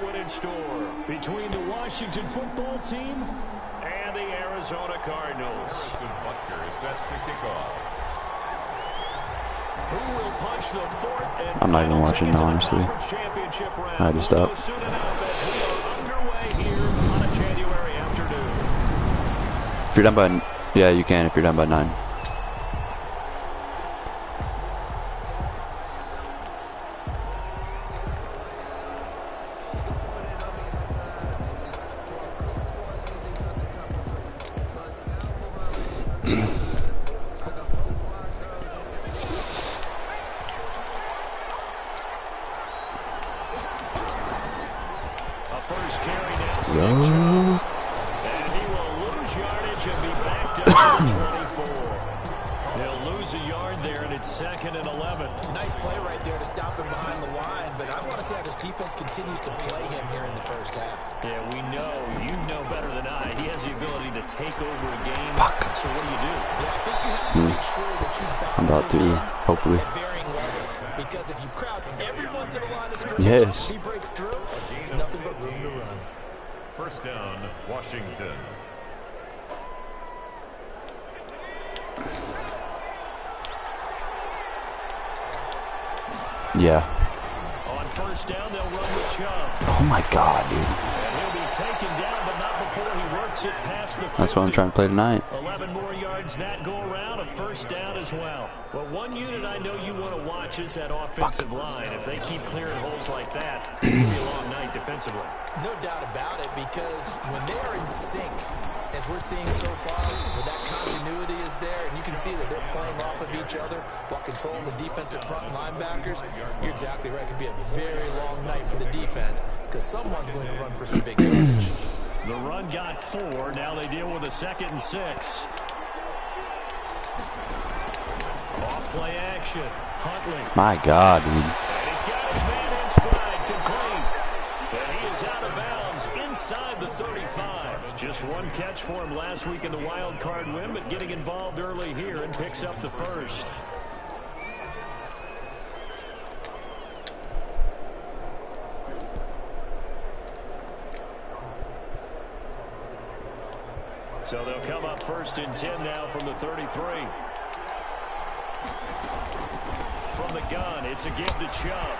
one in store between the Washington football team and the Arizona Cardinals. Butker is set to kick off. Who will punch the fourth and I'm not even watching, honestly. I just stopped. Soon enough as we are underway here on a January afternoon. If you're done by, yeah, you can if you're done by 9. Hopefully. Because if you crowd everyone to the line of scrimmage, yes. he breaks through, there's nothing but room to run. First down, Washington. Yeah. On first down, they'll run with Chubb. Oh my god, dude. And he'll be taken down, but not before he works it past the 50. That's what I'm trying to play tonight. 11 more yards that go around, a first down as well. Well, one unit I know you want to watch is that offensive line. If they keep clearing holes like that, it'll be a long night defensively. No doubt about it, because when they are in sync, as we're seeing so far, where that continuity is there, and you can see that they're playing off of each other while controlling the defensive front linebackers, you're exactly right. It could be a very long night for the defense, because someone's going to run for some big yardage. The run got 4. Now they deal with a 2nd and 6. Off play action. Huntley. My God, dude. And he's got his man in stride, complete. And he is out of bounds inside the 35. Just one catch for him last week in the wild card win, but getting involved early here and picks up the first. So they'll come up 1st and 10 now from the 33. From the gun, it's a give to Chubb.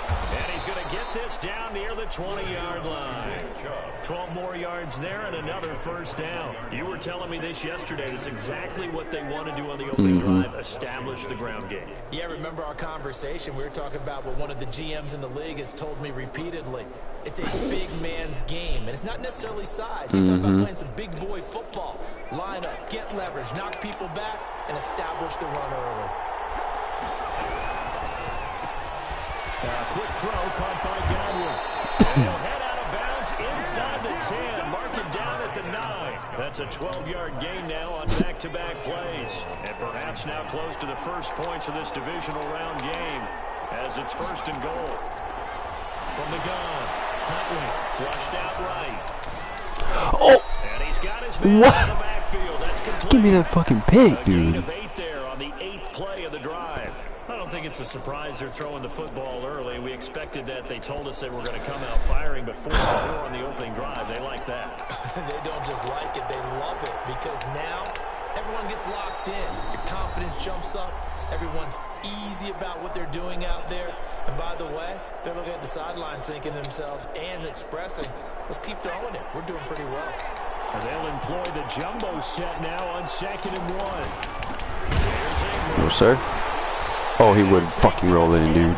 And he's going to get this down near the 20-yard line. 12 more yards there and another first down. You were telling me this yesterday. That's exactly what they want to do on the opening drive, establish the ground game. Yeah, remember our conversation? We were talking about what one of the GMs in the league has told me repeatedly. It's a big man's game, and it's not necessarily size. He's talking about playing some big boy football. Line up, get leverage, knock people back, and establish the run early. Quick throw caught by Godwin. And he'll head out of bounds inside the 10. Mark it down at the 9. That's a 12-yard gain now on back-to-back plays. And perhaps now close to the first points of this divisional round game as it's 1st and goal. From the gun, Huntley flushed out right. Oh! And he's got his man what? in the backfield. That's complete. Give me that fucking pick, dude. A gain of 8 there on the 8th play of the drive. I don't think it's a surprise they're throwing the football early. We expected that. They told us they were going to come out firing, but 4 for 4 on the opening drive. They like that. They don't just like it, they love it, because now everyone gets locked in. Your confidence jumps up. Everyone's easy about what they're doing out there. And by the way, they're looking at the sideline thinking to themselves and expressing, let's keep throwing it. We're doing pretty well. And they'll employ the jumbo set now on 2nd and 1. No, sir. Oh, he would fucking roll in, dude.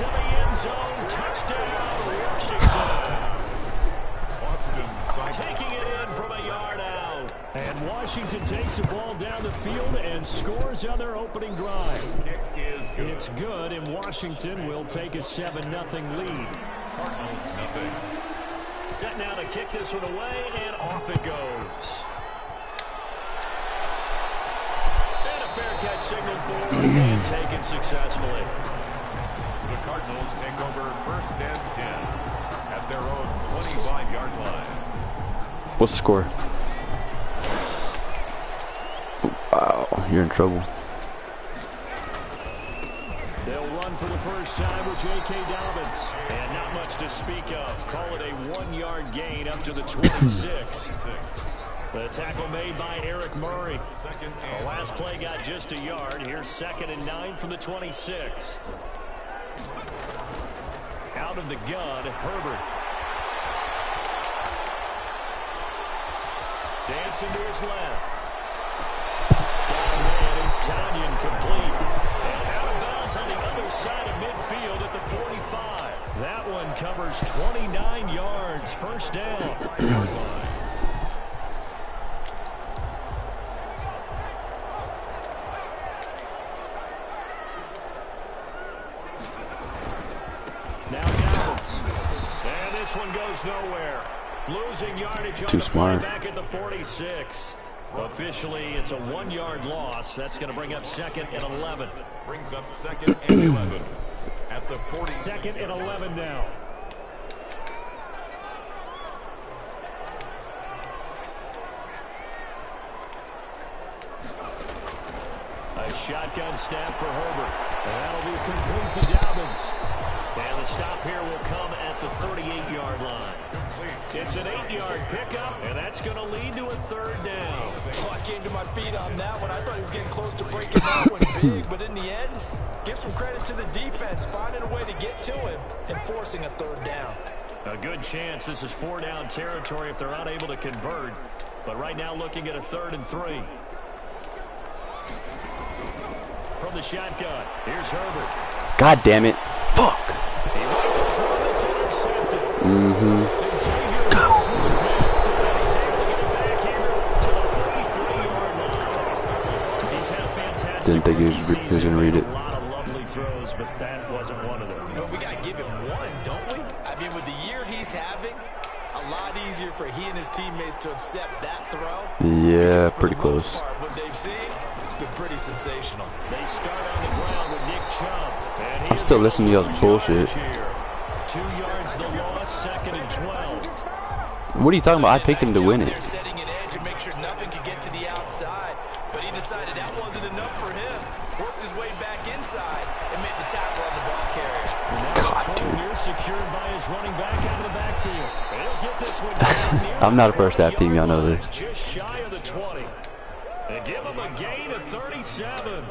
Taking it in from a yard out. And Washington takes the ball down the field and scores on their opening drive. Kick is good. It's good, and Washington will take a 7-0 lead. Cardinals nothing. Set now to kick this one away, and off it goes. Fair catch signaled for and taken successfully. The Cardinals take over 1st and 10 at their own 25-yard line. What's the score? Wow, you're in trouble. They'll run for the first time with J.K. Dobbins. And not much to speak of. Call it a 1-yard gain up to the 26. The tackle made by Eric Murray. The last play got just a yard. Here's 2nd and 9 from the 26. Out of the gun, Herbert. Dancing to his left. And it's Tanyan complete. And out of bounds on the other side of midfield at the 45. That one covers 29 yards. First down. This one goes nowhere. Losing yardage on Too the smart. Back at the 46. Officially, it's a 1-yard loss. That's going to bring up 2nd and 11. Brings up 2nd and 11 at the 40. 2nd and 11 now. A shotgun snap for Herbert. And that'll be complete to Dobbins. And the stop here will come at the 38-yard line. It's an 8-yard pickup, and that's going to lead to a 3rd down. Well, I came to my feet on that one. I thought he was getting close to breaking that one big, but in the end, give some credit to the defense, finding a way to get to him and forcing a 3rd down. A good chance this is 4-down territory if they're unable to convert. But right now looking at a 3rd and 3. From the shotgun, here's Herbert. God damn it. Fuck. He rifles one that's intercepted. Didn't think he was going to read it. A lot of lovely throws, but that wasn't one of them. Well, we got to give him one, don't we? I mean, with the year he's having, a lot easier for he and his teammates to accept that throw. Yeah, pretty close. What they've seen, it's been pretty sensational. They start on the ground with Nick Chubb. I'm still listening to y'all's bullshit. 2 yards the loss, 2nd and 12. What are you talking about? I picked him to win it. They're setting an edge and make sure nothing could get to the outside. But he decided that wasn't enough for him. Worked his way back inside and made the tackle on the ball carrier. God, dude. Near secured by his running back out of the backfield. They'll get this one down. I'm not a first half team, y'all know this. Just shy of the 20. And give him a gain of 37.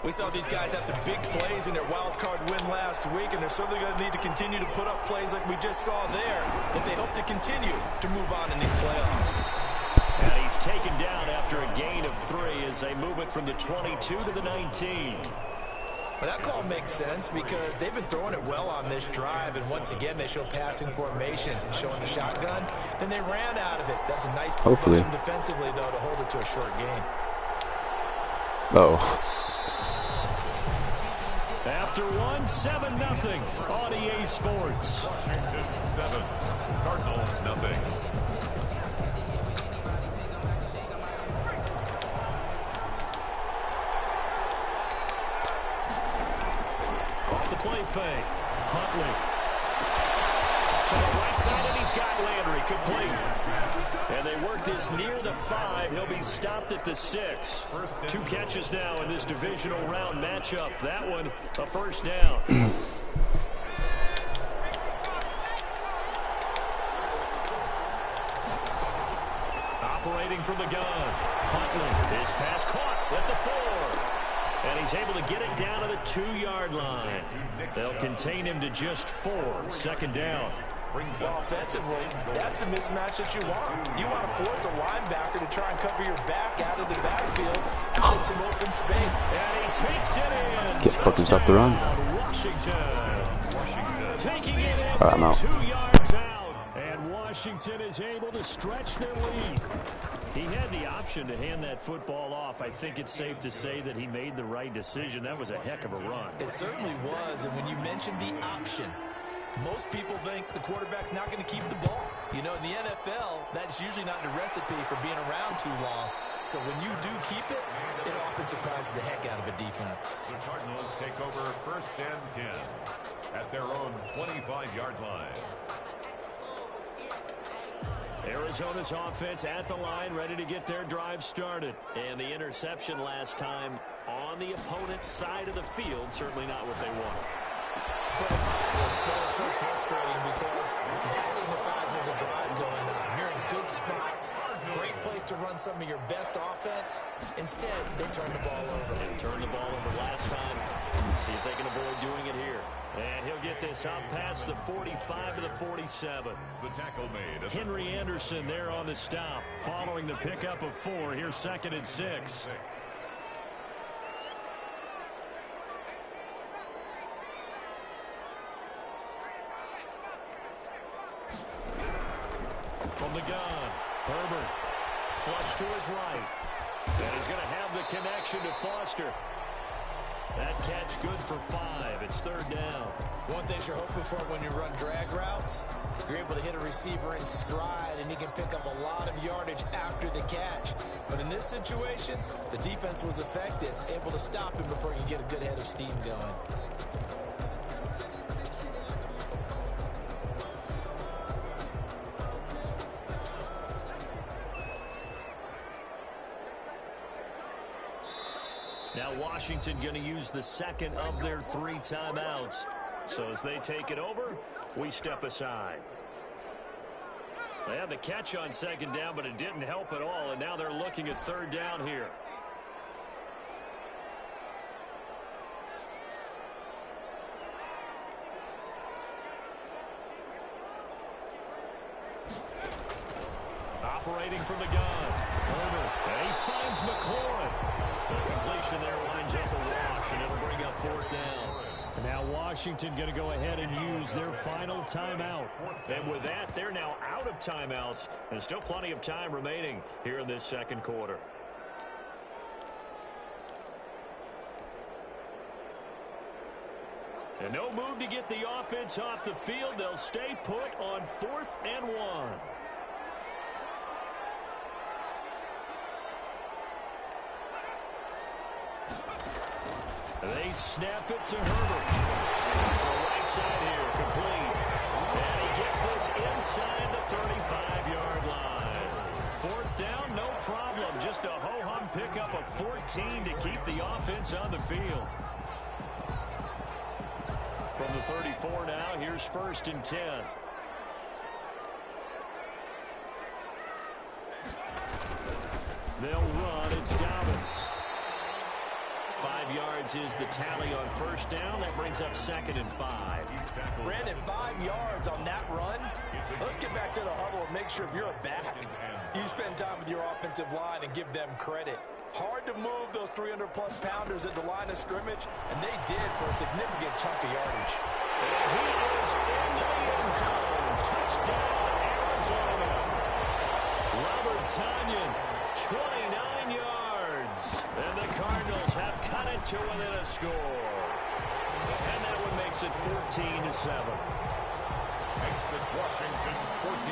We saw these guys have some big plays in their wild card win last week, and they're certainly going to need to continue to put up plays like we just saw there if they hope to continue to move on in these playoffs. And he's taken down after a gain of 3 as they move it from the 22 to the 19. Well, that call makes sense because they've been throwing it well on this drive, and once again they show passing formation, showing the shotgun. Then they ran out of it. That's a nice play by them defensively, though, to hold it to a short gain. Oh. After 1, 7-0 on EA Sports. Washington 7, Cardinals nothing. Off the play fake. Huntley. To the right side, and he's got Landry complete. And they work this near the 5. He'll be stopped at the 6. 2 catches now in this divisional round matchup. That one, a 1st down. Operating from the gun. Huntley. His pass caught at the 4. And he's able to get it down to the 2-yard line. They'll contain him to just 4. 2nd down. Well, offensively, that's the mismatch that you want. You want to force a linebacker to try and cover your back out of the backfield and get some open space. And he takes it in. Can't fucking stop the run. Washington taking it in. All right, I'm out. 2 yards out. And Washington is able to stretch their lead. He had the option to hand that football off. I think it's safe to say that he made the right decision. That was a heck of a run. It certainly was. And when you mentioned the option, most people think the quarterback's not going to keep the ball. You know, in the NFL, that's usually not the recipe for being around too long. So when you do keep it, it often surprises the heck out of a defense. The Cardinals take over 1st and 10 at their own 25-yard line. Arizona's offense at the line, ready to get their drive started. And the interception last time on on the opponent's side of the field. Certainly not what they want. That is so frustrating because that signifies there's a drive going on. You're in a good spot. Great place to run some of your best offense. Instead, they turn the ball over. They turned the ball over last time. See if they can avoid doing it here. And he'll get this up past the 45 to the 47. The tackle made. Henry Anderson there on the stop. Following the pickup of 4. Here's 2nd and 6. From the gun, Herbert. Flush to his right. And he's going to have the connection to Foster. That catch good for 5. It's 3rd down. One thing you're hoping for when you run drag routes, you're able to hit a receiver in stride, and he can pick up a lot of yardage after the catch. But in this situation, the defense was effective, able to stop him before he can get a good head of steam going. Now Washington going to use the 2nd of their 3 timeouts. So as they take it over, we step aside. They had the catch on 2nd down, but it didn't help at all, and now they're looking at 3rd down here. Operating from the gun. Herbert, and he finds McLaurin. The completion there winds up a wash, and it'll bring up 4th down. And now Washington going to go ahead and use their final timeout. And with that, they're now out of timeouts. There's still plenty of time remaining here in this 2nd quarter. And no move to get the offense off the field. They'll stay put on 4th and 1. They snap it to Herbert. For right side here, complete. And he gets this inside the 35-yard line. 4th down, no problem. Just a ho-hum pickup of 14 to keep the offense on the field. From the 34 now, here's 1st and 10. They'll run. It's Dobbins. 5 yards is the tally on 1st down. That brings up 2nd and 5. Brandon, 5 yards on that run. Let's get back to the huddle and make sure if you're a back, you spend time with your offensive line and give them credit. Hard to move those 300-plus pounders at the line of scrimmage, and they did for a significant chunk of yardage. And he is in the end zone. Touchdown, Arizona. Robert Tonyan, 29 yards. And the Cardinals have cut it to within a score. And that one makes it 14-7. Makes this Washington 14.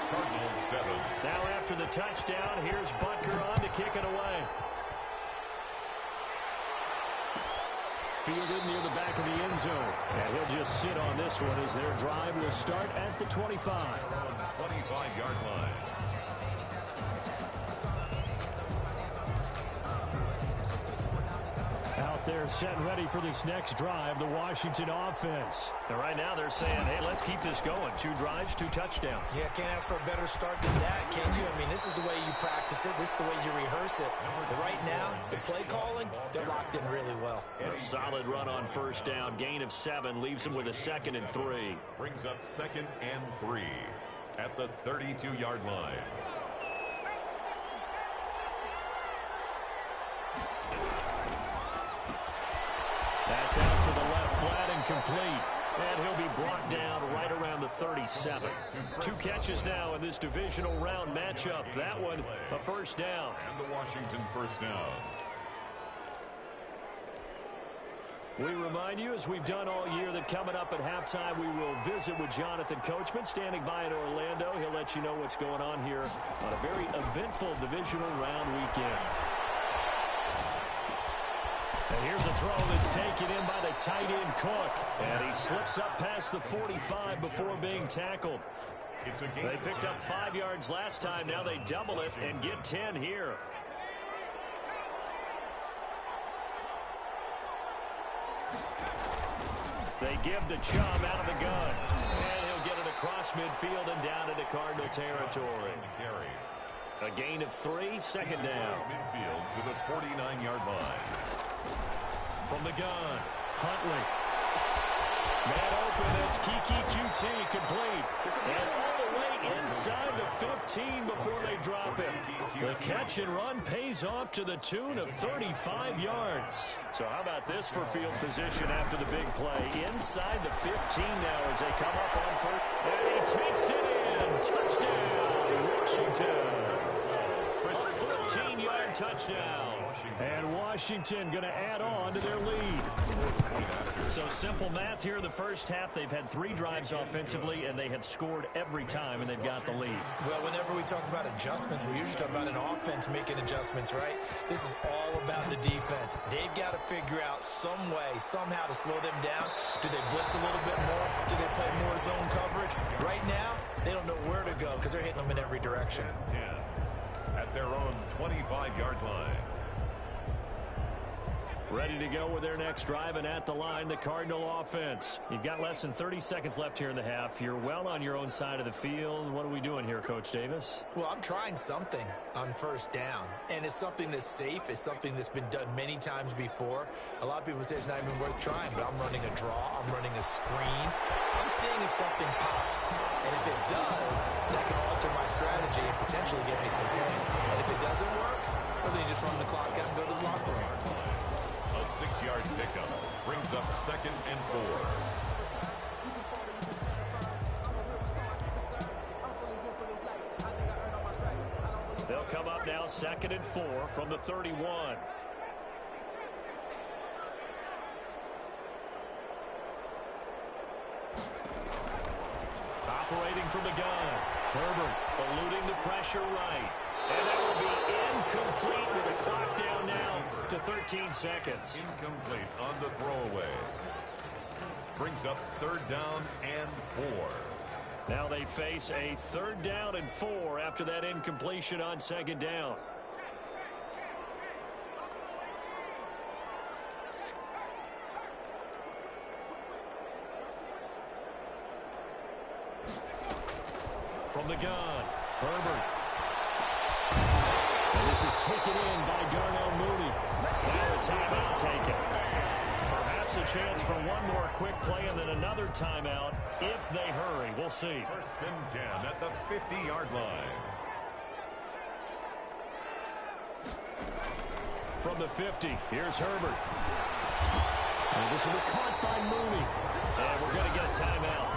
Cardinals 7. Now after the touchdown, here's Butker on to kick it away. Fielded near the back of the end zone. And he'll just sit on this one as their drive will start at the 25. 25-yard line. Out there set and ready for this next drive, the Washington offense. And right now they're saying, hey, let's keep this going. 2 drives, 2 touchdowns. Yeah, can't ask for a better start than that, can you? I mean, this is the way you practice it. This is the way you rehearse it. But right now, the play calling, they're locked in really well. A solid run on 1st down. Gain of 7 leaves them with a 2nd and 3. Brings up 2nd and 3 at the 32-yard line. That's out to the left, flat and complete. And he'll be brought down right around the 37. 2 catches now in this divisional round matchup. That one, a 1st down. And the Washington 1st down. We remind you, as we've done all year, that coming up at halftime, we will visit with Jonathan Coachman, standing by in Orlando. He'll let you know what's going on here on a very eventful divisional round weekend. And here's a throw that's taken in by the tight end Cook. And he slips up past the 45 before being tackled. They picked up 5 yards last time. Now they double it and get 10 here. They give the Chubb out of the gun. And he'll get it across midfield and down into Cardinal territory. A gain of 3, second down. Midfield to the 49-yard line. From the gun, Huntley. Man open, that's Kiki QT, complete. And all the way inside the 15 before they drop it. The catch and run pays off to the tune of 35 yards. So how about this for field position after the big play? Inside the 15 now as they come up on first. And he takes it in. Touchdown, Washington. A 14-yard touchdown. And Washington going to add on to their lead. So simple math here in the first half. They've had 3 drives offensively, and they have scored every time, and they've got the lead. Well, whenever we talk about adjustments, we usually talk about an offense making adjustments, right? This is all about the defense. They've got to figure out some way, somehow to slow them down. Do they blitz a little bit more? Do they play more zone coverage? Right now, they don't know where to go because they're hitting them in every direction. 10 at their own 25-yard line. Ready to go with their next drive, and at the line, the Cardinal offense. You've got less than 30 seconds left here in the half. You're well on your own side of the field. What are we doing here, Coach Davis? Well, I'm trying something on first down, and it's something that's safe. It's something that's been done many times before. A lot of people say it's not even worth trying, but I'm running a draw. I'm running a screen. I'm seeing if something pops, and if it does, that can alter my strategy and potentially get me some points. And if it doesn't work, well, then you just run the clock out and go to the locker room. 6-yard pickup brings up 2nd and 4. They'll come up now 2nd and 4 from the 31. Operating from the gun. Herbert eluding the pressure right. And that will be incomplete with the clock down now to 13 seconds. Incomplete on the throwaway. Brings up 3rd down and 4. Now they face a 3rd down and 4 after that incompletion on 2nd down. From the gun, Herbert. And this is taken in by Darnell Mooney. Now a timeout taken. Perhaps a chance for one more quick play and then another timeout if they hurry. We'll see. 1st and 10 at the 50-yard line. From the 50, here's Herbert. And this will be caught by Mooney. And we're going to get a timeout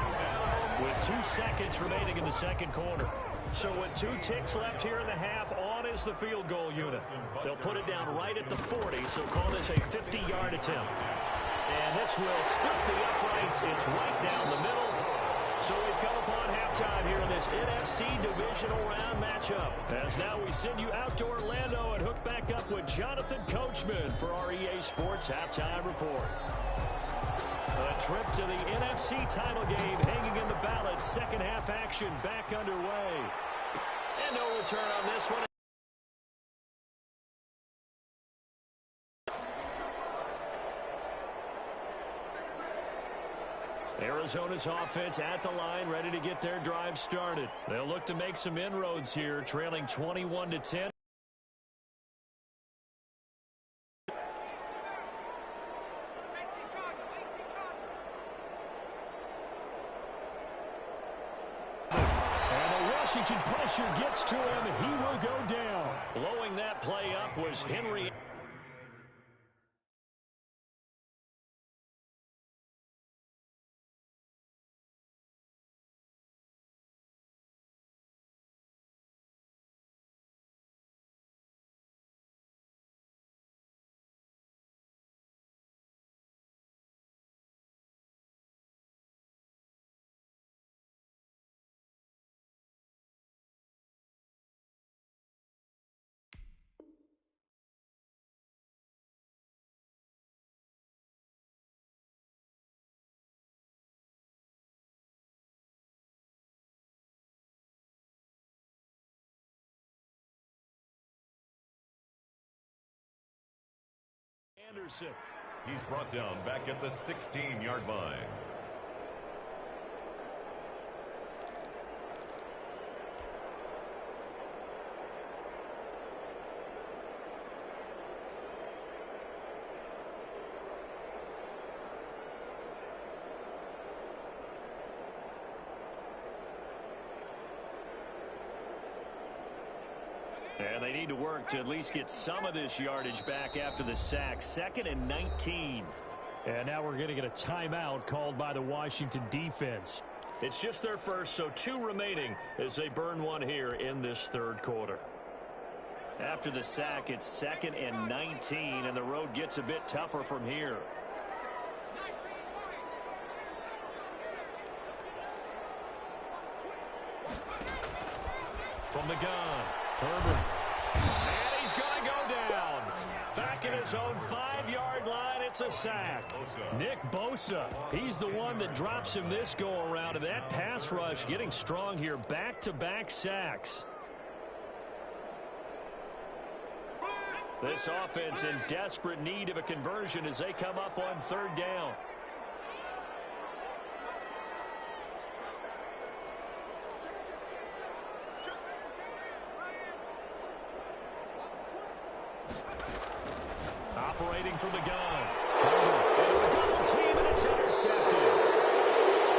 with 2 seconds remaining in the 2nd quarter. So with 2 ticks left here in the half, on is the field goal unit. They'll put it down right at the 40, so call this a 50-yard attempt. And this will split the uprights. It's right down the middle. So we've come upon halftime here in this NFC divisional round matchup. As now we send you out to Orlando and hook back up with Jonathan Coachman for our EA Sports Halftime Report. A trip to the NFC title game hanging in the balance. 2nd half action back underway. And no return on this one. Arizona's offense at the line, ready to get their drive started. They'll look to make some inroads here, trailing 21-10. Washington pressure gets to him. He will go down. Blowing that play up was Henry. Anderson. He's brought down back at the 16-yard line. And they need to work to at least get some of this yardage back after the sack. 2nd and 19. And now we're going to get a timeout called by the Washington defense. It's just their first, so 2 remaining as they burn one here in this 3rd quarter. After the sack, it's 2nd and 19, and the road gets a bit tougher from here. From the gun, Herbert. And he's going to go down. Back in his own 5-yard line, it's a sack. Nick Bosa, he's the one that drops him this go-around, and that pass rush getting strong here. Back-to-back sacks. This offense in desperate need of a conversion as they come up on 3rd down. Operating from the gun. And a double team, and it's intercepted.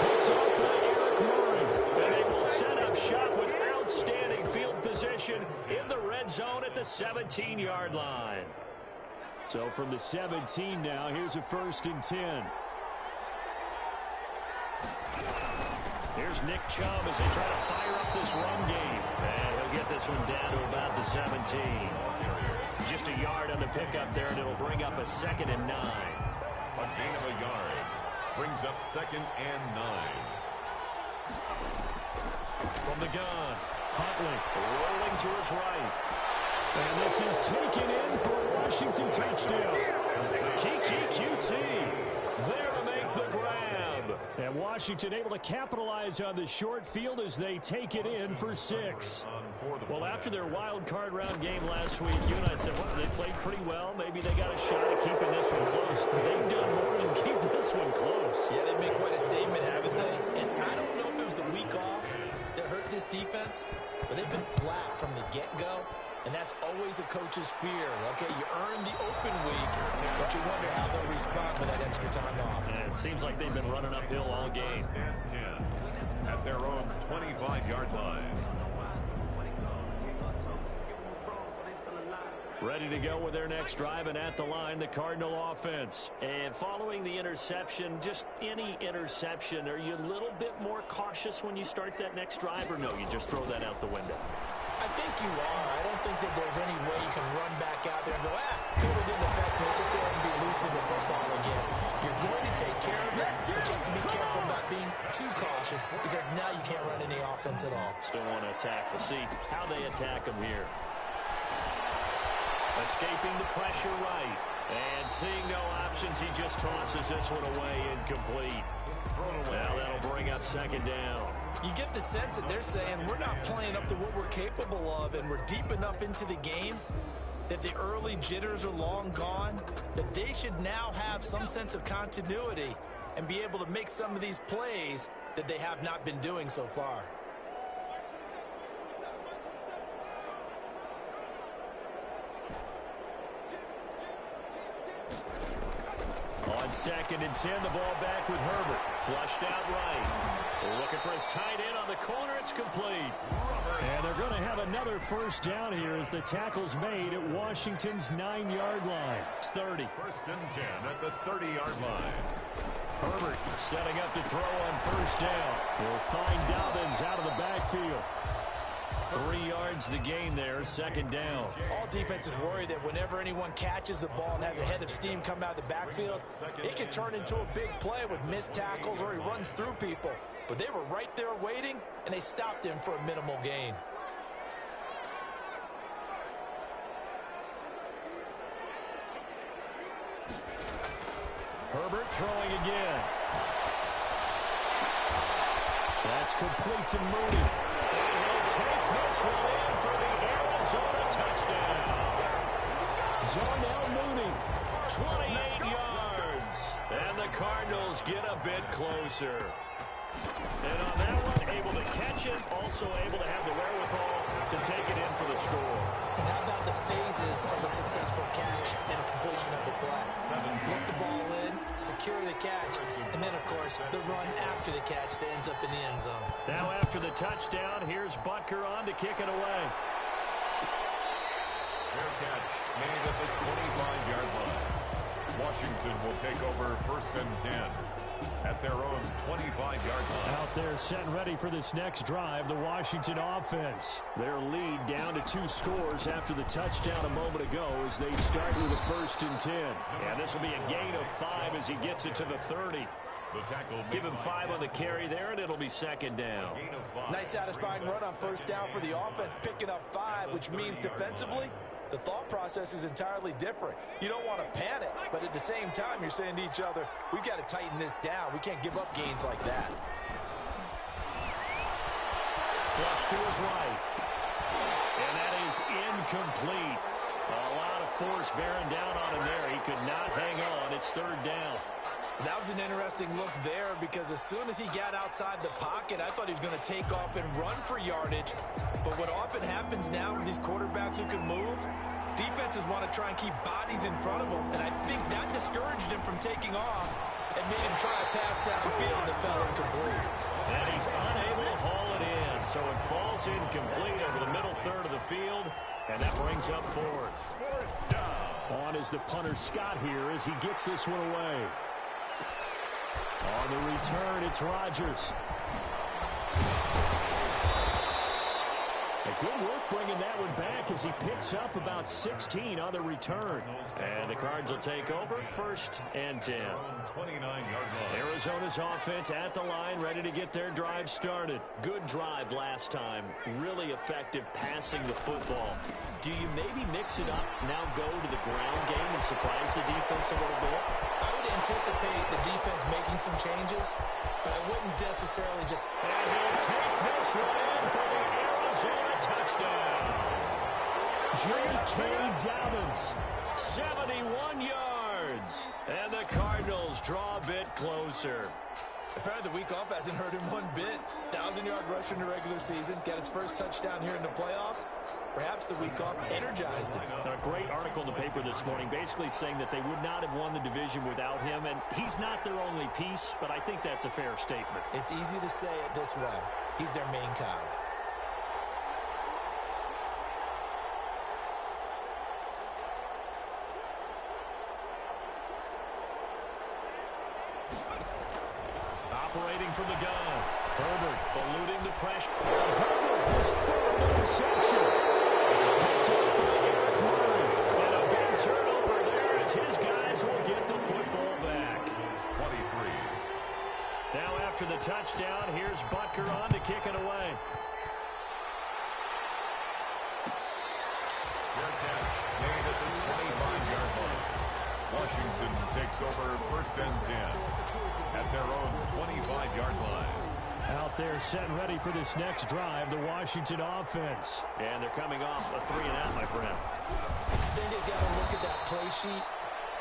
Picked up by Eric Murray. And they will set up shop with outstanding field position in the red zone at the 17-yard line. So from the 17 now, here's a 1st and 10. Here's Nick Chubb as they try to fire up this run game. And he'll get this one down to about the 17. Just a yard on the pickup there, and it'll bring up a 2nd and 9. A gain of a yard brings up 2nd and 9. From the gun, Huntley rolling to his right. And this is taken in for a Washington touchdown. Kiki QT there to make the grab. And Washington able to capitalize on the short field as they take it in for 6. Well, after their wild card round game last week, you and I said, well, they played pretty well. Maybe they got a shot at keeping this one close. They've done more than keep this one close. Yeah, they made quite a statement, haven't they? And I don't know if it was the week off that hurt this defense, but they've been flat from the get-go. And that's always a coach's fear. Okay, you earn the open week, but you wonder how they'll respond with that extra time off. And it seems like they've been running uphill all game. 10 at their own 25-yard line. Ready to go with their next drive, and at the line, the Cardinal offense. And following the interception, just any interception, are you a little bit more cautious when you start that next drive, or no, you just throw that out the window? I think you are. I don't think that there's any way you can run back out there and go, totally didn't affect me. Let's just go ahead and be loose with the football again. You're going to take care of it, but you have to be careful about being too cautious because now you can't run any offense at all. Still want to attack. We'll see how they attack them here. Escaping the pressure right. And seeing no options, he just tosses this one away incomplete. Now that'll bring up 2nd down. You get the sense that they're saying we're not playing up to what we're capable of, and we're deep enough into the game that the early jitters are long gone, that they should now have some sense of continuity and be able to make some of these plays that they have not been doing so far. On 2nd and 10, the ball back with Herbert. Flushed out right. Looking for his tight end on the corner. It's complete. And they're going to have another 1st down here as the tackle's made at Washington's 9-yard line. It's 30. 1st and 10 at the 30-yard line. Herbert setting up to throw on 1st down. We'll find Dobbins out of the backfield. 3 yards the gain there, 2nd down. All defenses worry that whenever anyone catches the ball and has a head of steam come out of the backfield, it can turn into a big play with missed tackles or he runs through people. But they were right there waiting, and they stopped him for a minimal gain. Herbert throwing again. That's complete to Mooney. Take this one in for the Arizona touchdown. Darnell Mooney, 28 yards. And the Cardinals get a bit closer. And on that one, able to catch it, also able to have the wherewithal to take it in for the score. And how about the phases of a successful catch and a completion of a play? Get the ball in, secure the catch, and then, of course, the run after the catch that ends up in the end zone. Now after the touchdown, here's Butker on to kick it away. Fair catch made at the 25-yard line. Washington will take over 1st and 10 at their own 25-yard line. Out there set and ready for this next drive, the Washington offense. Their lead down to 2 scores after the touchdown a moment ago as they start with a 1st and 10. Yeah, this will be a gain of 5 as he gets it to the 30. Give him 5 on the carry there, and it'll be 2nd down. Nice satisfying run on 1st down for the offense, picking up 5, which means defensively, the thought process is entirely different. You don't want to panic, but at the same time, you're saying to each other, we've got to tighten this down. We can't give up gains like that. Flush to his right. And that is incomplete. A lot of force bearing down on him there. He could not hang on. It's 3rd down. That was an interesting look there because as soon as he got outside the pocket, I thought he was going to take off and run for yardage. But what often happens now with these quarterbacks who can move, defenses want to try and keep bodies in front of them. And I think that discouraged him from taking off and made him try a pass downfield that fell incomplete. And he's unable to haul it in. So it falls incomplete over the middle third of the field. And that brings up 4th. On is the punter Scott here as he gets this one away. On the return, it's Rodgers. Good work bringing that one back as he picks up about 16 on the return. And the Cards will take over 1st and 10. Arizona's offense at the line, ready to get their drive started. Good drive last time. Really effective passing the football. Do you maybe mix it up, now go to the ground game and surprise the defense a little bit? I would anticipate the defense making some changes, but I wouldn't necessarily just... And he'll take this one in for the Arizona touchdown. J.K. Dobbins, 71 yards. And the Cardinals draw a bit closer. Apparently the week off hasn't hurt him one bit. 1,000-yard rush in the regular season, got his first touchdown here in the playoffs. Perhaps the week off energized him. A great article in the paper this morning basically saying that they would not have won the division without him, and he's not their only piece, but I think that's a fair statement. It's easy to say it this way. He's their main cog. Operating from the gun. Herbert eluding the pressure. Herbert has third interception. Picked up by Eric Murray. And a big turnover there as his guys will get the football back. 23. Now after the touchdown, here's Butker on to kick it away. Fair catch made at the 25-yard line. Washington takes over 1st and 10 at their own 25-yard line. Out there set and ready for this next drive, the Washington offense. And they're coming off a 3-and-out, my friend. I think they've got to look at that play sheet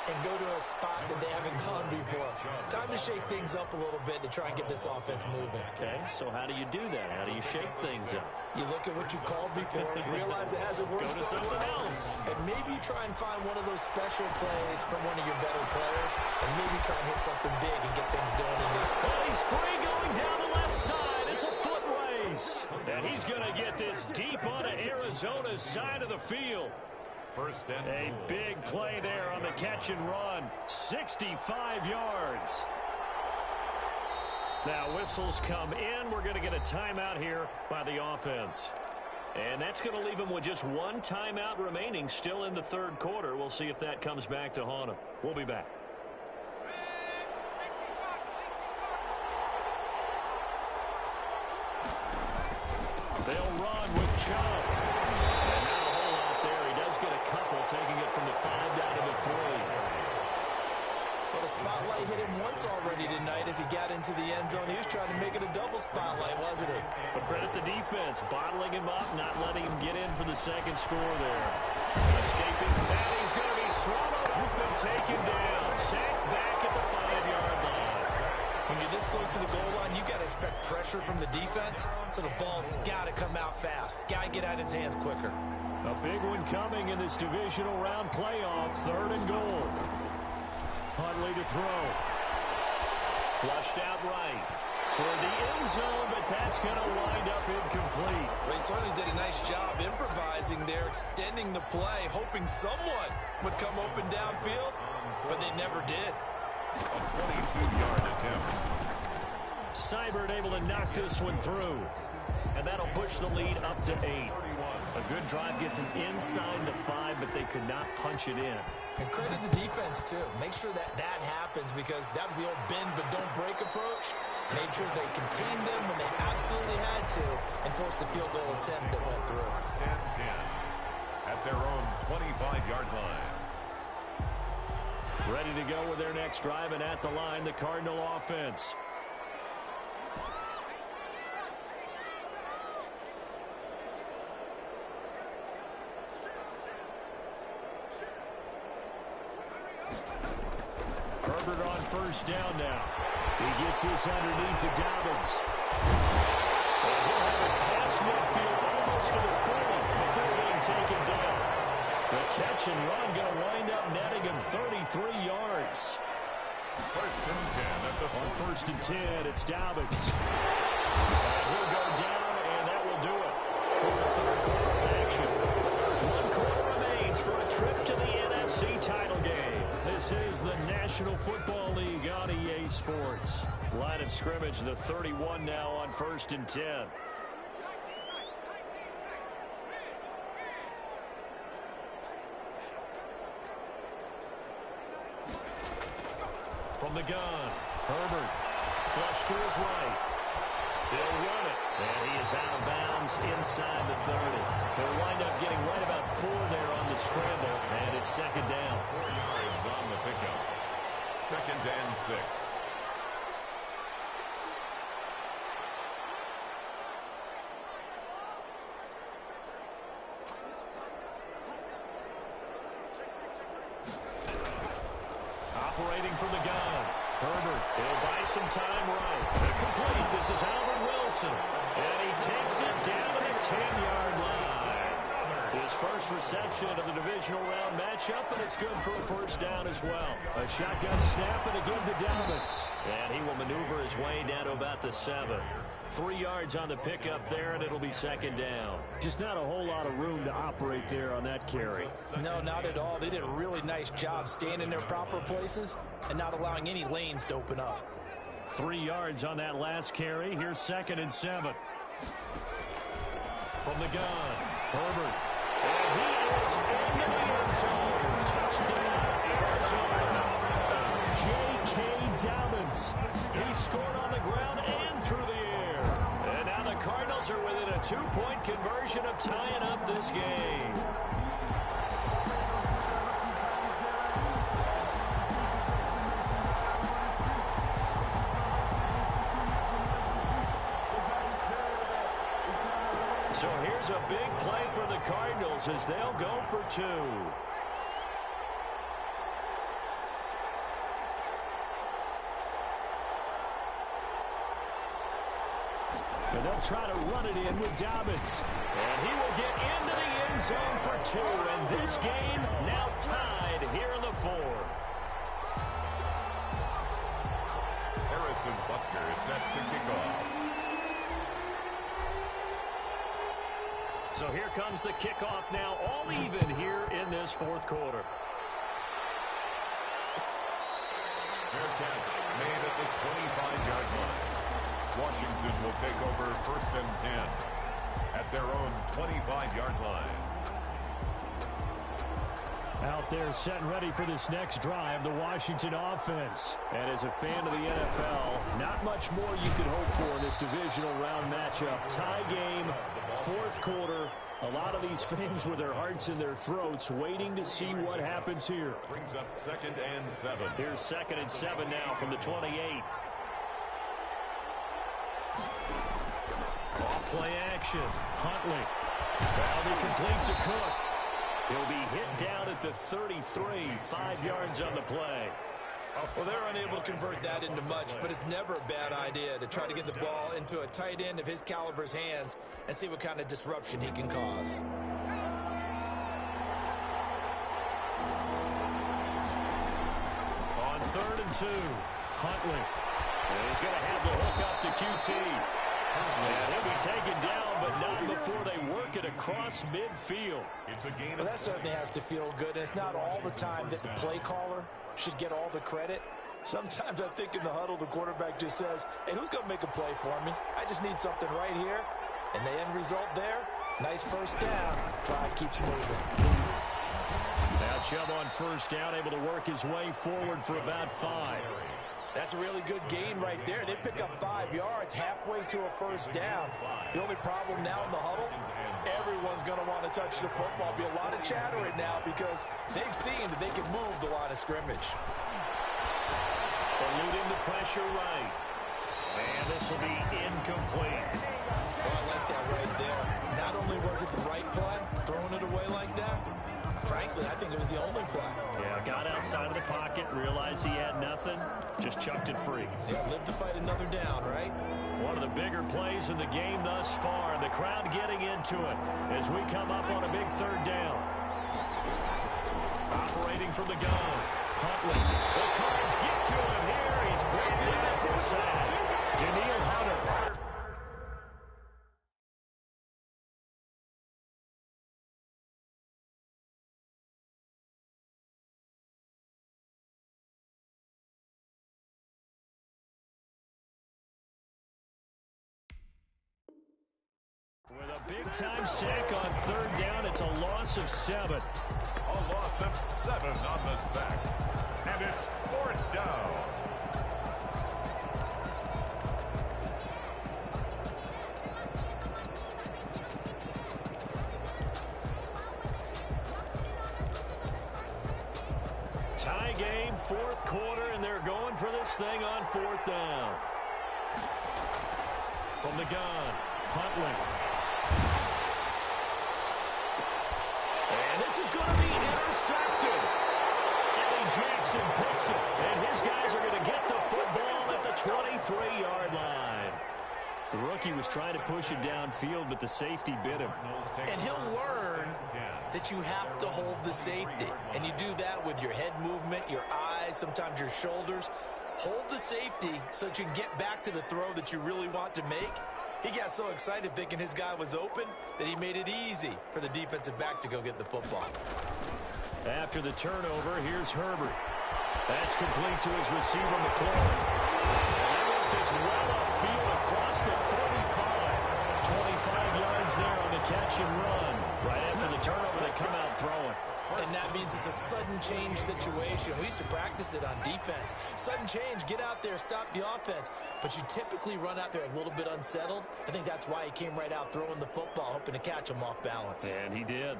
and go to a spot that they haven't gone before. Time to shake things up a little bit to try and get this offense moving. Okay, so how do you do that? How do you shake things up? You look at what you called before, realize it hasn't worked Go to something else. and maybe try and find one of those special plays from one of your better players, and maybe try and hit something big and get things going in the... Well, he's free going down the left side. It's a foot race. And he's going to get this deep onto Arizona's side of the field. 1st and A big play there on the catch and run. 65 yards. Now whistles come in. We're going to get a timeout here by the offense. And that's going to leave him with just one timeout remaining still in the 3rd quarter. We'll see if that comes back to haunt him. We'll be back. They'll run with Chubb. And not a whole lot there. He does get a couple, taking it from the 5 down to the 3. But a spotlight hit him once already tonight as he got into the end zone. He was trying to make it a double spotlight, wasn't he? But credit the defense, bottling him up, not letting him get in for the 2nd score there. Escaping that, he's going to He's swallowed up and taken down. Sacked back at the 5-yard line. When you're this close to the goal line, you got to expect pressure from the defense, so the ball's got to come out fast. Got to get out of his hands quicker. A big one coming in this divisional round playoff. 3rd and goal. Huntley to throw. Flushed out right. Toward the end zone, but that's going to wind up incomplete. They certainly did a nice job improvising there, extending the play, hoping someone would come open downfield, but they never did. A 22-yard attempt. Seibert able to knock this one through. And that'll push the lead up to 8. A good drive gets them inside the 5, but they could not punch it in. And credit the defense, too. Make sure that happens, because that was the old bend but don't break approach. Made sure they contained them when they absolutely had to and forced the field goal attempt that went through. 1st and 10 at their own 25-yard line. Ready to go with their next drive, and at the line, the Cardinal offense. Herbert on 1st down now. He gets this underneath to Dobbins. And he'll have it past midfield almost to the 40 before being taken down. The catch and run going to wind up netting him 33 yards. 1st and 10 at the On 1st and 10, it's Dobbins. And he'll go down, and that will do it for the 3rd quarter of action. 1 quarter remains for a trip to the NFC title game. This is the National Football League on EA Sports. Line of scrimmage, the 31 now on 1st and 10. From the gun, Herbert, flush to his right. He'll run it, and he is out of bounds inside the 30. He'll wind up getting right about 4 there on the scramble, and it's 2nd down. 4 yards on the pickup. 2nd and 6. Operating from the gun. Herbert, he'll buy some time right. Complete. This is Albert Wilson. And he takes it down to the 10-yard line. His first reception of the divisional round matchup, and it's good for a 1st down as well. A shotgun snap and again to Dobbins. And he will maneuver his way down to about the 7. 3 yards on the pickup there, and it'll be 2nd down. Just not a whole lot of room to operate there on that carry. No, not at all. They did a really nice job staying in their proper places and not allowing any lanes to open up. 3 yards on that last carry. Here's 2nd and 7. From the gun, Herbert. And he is into the end zone. Touchdown, Arizona. J.K. Dobbins. He scored on the ground and through the air. And now the Cardinals are within a 2-point conversion of tying up this game. So here's a big play for the Cardinals as they'll go for 2. And they'll try to run it in with Dobbins. And he will get into the end zone for 2. And this game now tied here in the 4th. Harrison Butker set to kick off. So here comes the kickoff now, all even here in this 4th quarter. Fair catch made at the 25-yard line. Washington will take over 1st and 10 at their own 25-yard line. Out there set and ready for this next drive, the Washington offense. And as a fan of the NFL, not much more you could hope for in this divisional round matchup. Tie game, 4th quarter. A lot of these fans with their hearts in their throats waiting to see what happens here. Brings up 2nd and 7. Here's 2nd and 7 now from the 28. Off play action. Huntley. Now he completes a Cook. He'll be hit down at the 33, 5 yards on the play. Well, they're unable to convert that into much, but it's never a bad idea to try to get the ball into a tight end of his caliber's hands and see what kind of disruption he can cause. On 3rd and 2, Huntley. And he's going to have the hook up to QT. And he'll be taken down, but not before they work it across midfield. It's a gain. Well, that certainly has to feel good, and it's not all the time that the play caller should get all the credit. Sometimes I think in the huddle, the quarterback just says, hey, who's going to make a play for me? I just need something right here. And the end result there, nice first down. Drive keeps moving. Now Chubb on 1st down, able to work his way forward for about 5. That's a really good gain right there. They pick up 5 yards halfway to a 1st down. The only problem now in the huddle, everyone's going to want to touch the football. Be a lot of chattering now because they've seen that they can move the line of scrimmage. Eluding the pressure right. And this will be incomplete. Oh, I like that right there. Not only was it the right play, throwing it away like that, frankly, I think it was the only play. Yeah, got outside of the pocket, realized he had nothing, just chucked it free. Yeah, live to fight another down, right? One of the bigger plays in the game thus far, and the crowd getting into it as we come up on a big 3rd down. Operating from the gun, Huntley. The Cards get to him here. He's brought down for a sack. Daniil Hunter. With a big-time sack on 3rd down, it's a loss of 7. A loss of 7 on the sack. And it's 4th down. Tie game, 4th quarter, and they're going for this thing on 4th down. From the gun, Huntley. And this is going to be intercepted. Eddie Jackson picks it, and his guys are going to get the football at the 23-yard line. The rookie was trying to push it downfield, but the safety bit him. And he'll learn that you have to hold the safety. And you do that with your head movement, your eyes, sometimes your shoulders. Hold the safety so that you can get back to the throw that you really want to make. He got so excited thinking his guy was open that he made it easy for the defensive back to go get the football. After the turnover, here's Herbert. That's complete to his receiver, McLaurin. And they want this well upfield across the 45. 25 yards there on the catch and run. Right after the turnover, they come out throwing. And that means it's a sudden change situation. We used to practice it on defense. Sudden change, get out there, stop the offense. But you typically run out there a little bit unsettled. I think that's why he came right out throwing the football, hoping to catch him off balance. And he did.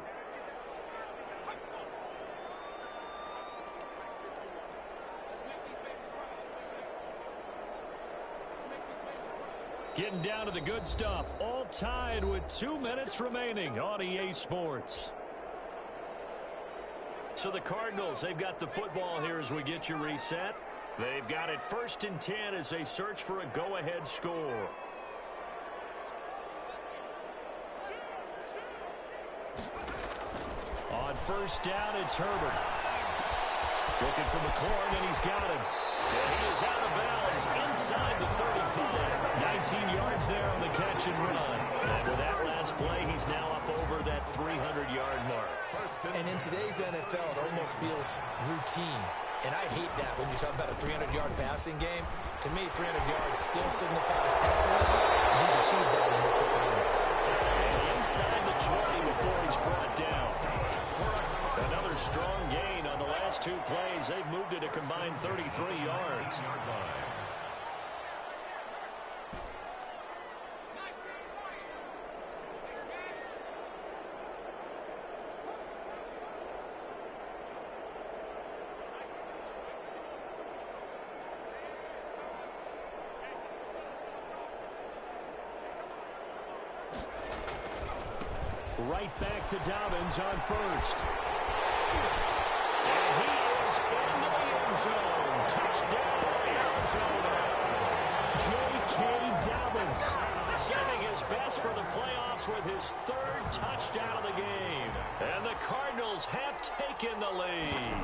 Getting down to the good stuff. All tied with 2 minutes remaining on EA Sports. So the Cardinals, they've got the football here as we get you reset. They've got it 1st and 10 as they search for a go-ahead score. On 1st down, it's Herbert. Looking for McLaurin, and he's got him. And he is out of bounds inside the 35. 19 yards there on the catch and run. And with that last play, he's now up over that 300-yard mark. And in today's NFL, it almost feels routine. And I hate that when you talk about a 300-yard passing game. To me, 300 yards still signifies excellence, and he's achieved that in his performance. And inside the 20 before he's brought down. Another strong gain on the last 2 plays. They've moved it a combined 33 yards. Right back to Dobbins on 1st. And he is into the end zone. Touchdown, Arizona. J.K. Dobbins saving his best for the playoffs with his third touchdown of the game. And the Cardinals have taken the lead.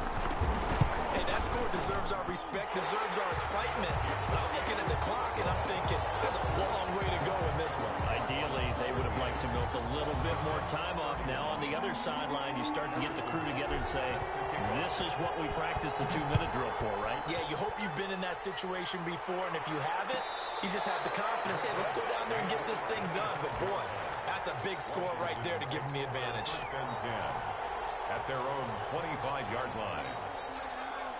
Hey, that score deserves our respect, deserves our excitement. But I'm looking at the clock, and I'm thinking, there's a long way to go in this one. Ideally, they would have liked to milk a little bit more time off. Now, on the other sideline, you start to get the crew together and say, this is what we practiced the 2-minute drill for, right? Yeah, you hope you've been in that situation before, and if you haven't, you just have the confidence, hey, let's go down there and get this thing done. But, boy, that's a big score right there to give them the advantage. First and 10 at their own 25-yard line.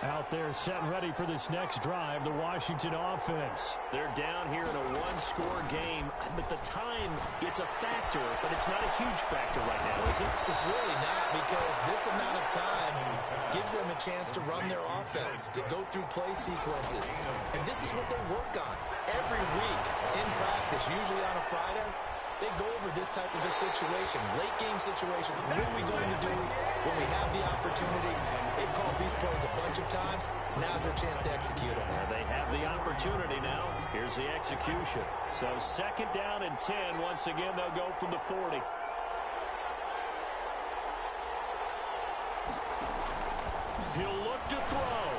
Out there set and ready for this next drive, the Washington offense. They're down here in a one-score game, but the time, it's a factor, but it's not a huge factor right now, is it? It's really not, because this amount of time gives them a chance to run their offense, to go through play sequences. And this is what they work on every week in practice, usually on a Friday. They go over this type of a situation, late game situation. What are we going to do when we have the opportunity? They've called these plays a bunch of times. Now's their chance to execute them. They have the opportunity now. Here's the execution. So second down and 10. Once again, they'll go from the 40. He'll look to throw.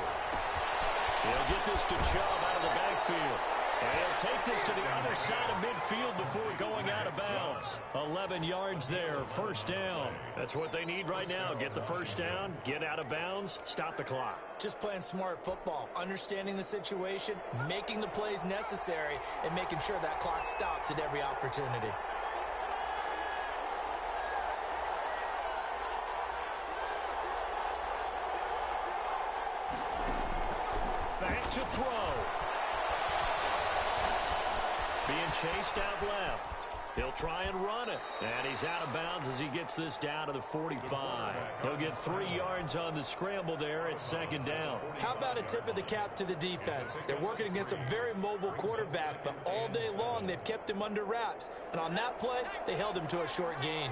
He'll get this to Chubb out of the backfield. And he'll take this to the other side of midfield before going out of bounds. 11 yards there, first down. That's what they need right now. Get the first down, get out of bounds, stop the clock. Just playing smart football, understanding the situation, making the plays necessary, and making sure that clock stops at every opportunity. Back to throw. Being chased out left. He'll try and run it. And he's out of bounds as he gets this down to the 45. He'll get 3 yards on the scramble there at second down. How about a tip of the cap to the defense? They're working against a very mobile quarterback, but all day long they've kept him under wraps. And on that play, they held him to a short gain.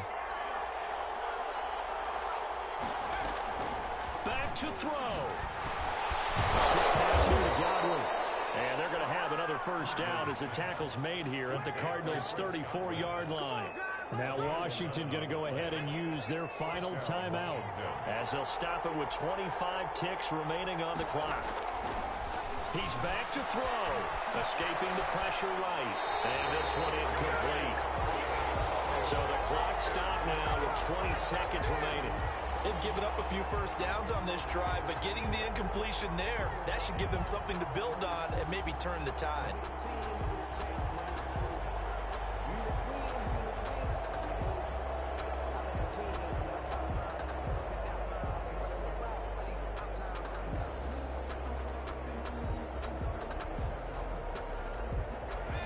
Back to throw. Quick pass here to Godwin. And they're going to have another first down as the tackle's made here at the Cardinals' 34-yard line. Now Washington going to go ahead and use their final timeout as they'll stop it with 25 ticks remaining on the clock. He's back to throw, escaping the pressure right. And this one incomplete. So the clock stopped now with 20 seconds remaining. They've given up a few first downs on this drive, but getting the incompletion there, that should give them something to build on and maybe turn the tide.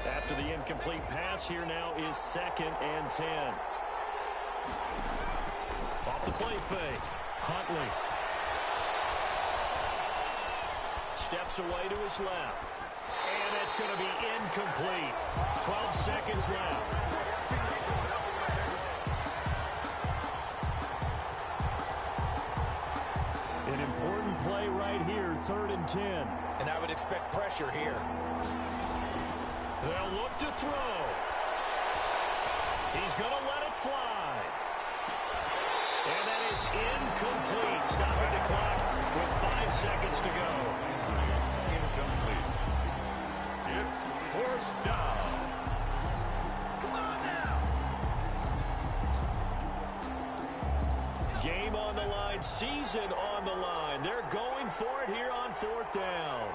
After the incomplete pass, here now is second and 10. Off the play fake. Huntley. Steps away to his left. And it's going to be incomplete. 12 seconds left. An important play right here, 3rd and 10. And I would expect pressure here. They'll look to throw. He's going to let it fly. And that is incomplete. Stopping the clock with 5 seconds to go. Incomplete. It's fourth down. Come on now. Game on the line, season on the line. They're going for it here on 4th down.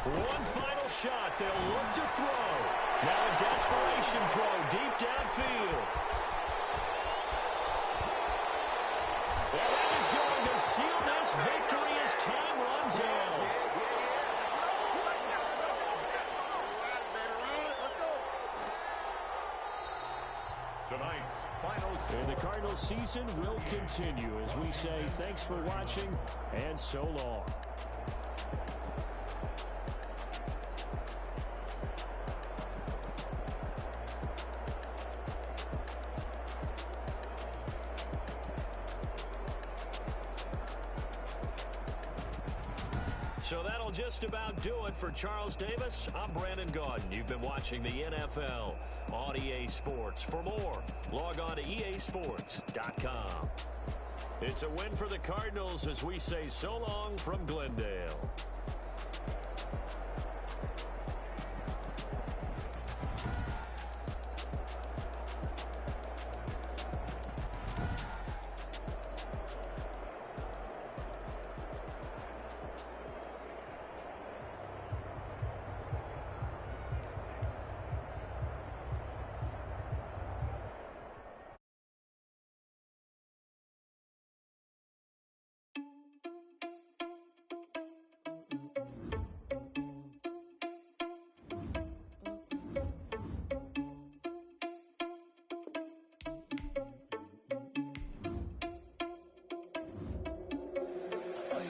One final shot. They'll look to throw. Now a desperation throw deep downfield. And that is going to seal this victory as time runs out. Tonight's final And the Cardinals season will continue as we say thanks for watching and so long. So that'll just about do it for Charles Davis. I'm Brandon Gaudin. You've been watching the NFL on EA Sports. For more, log on to easports.com. It's a win for the Cardinals as we say so long from Glendale.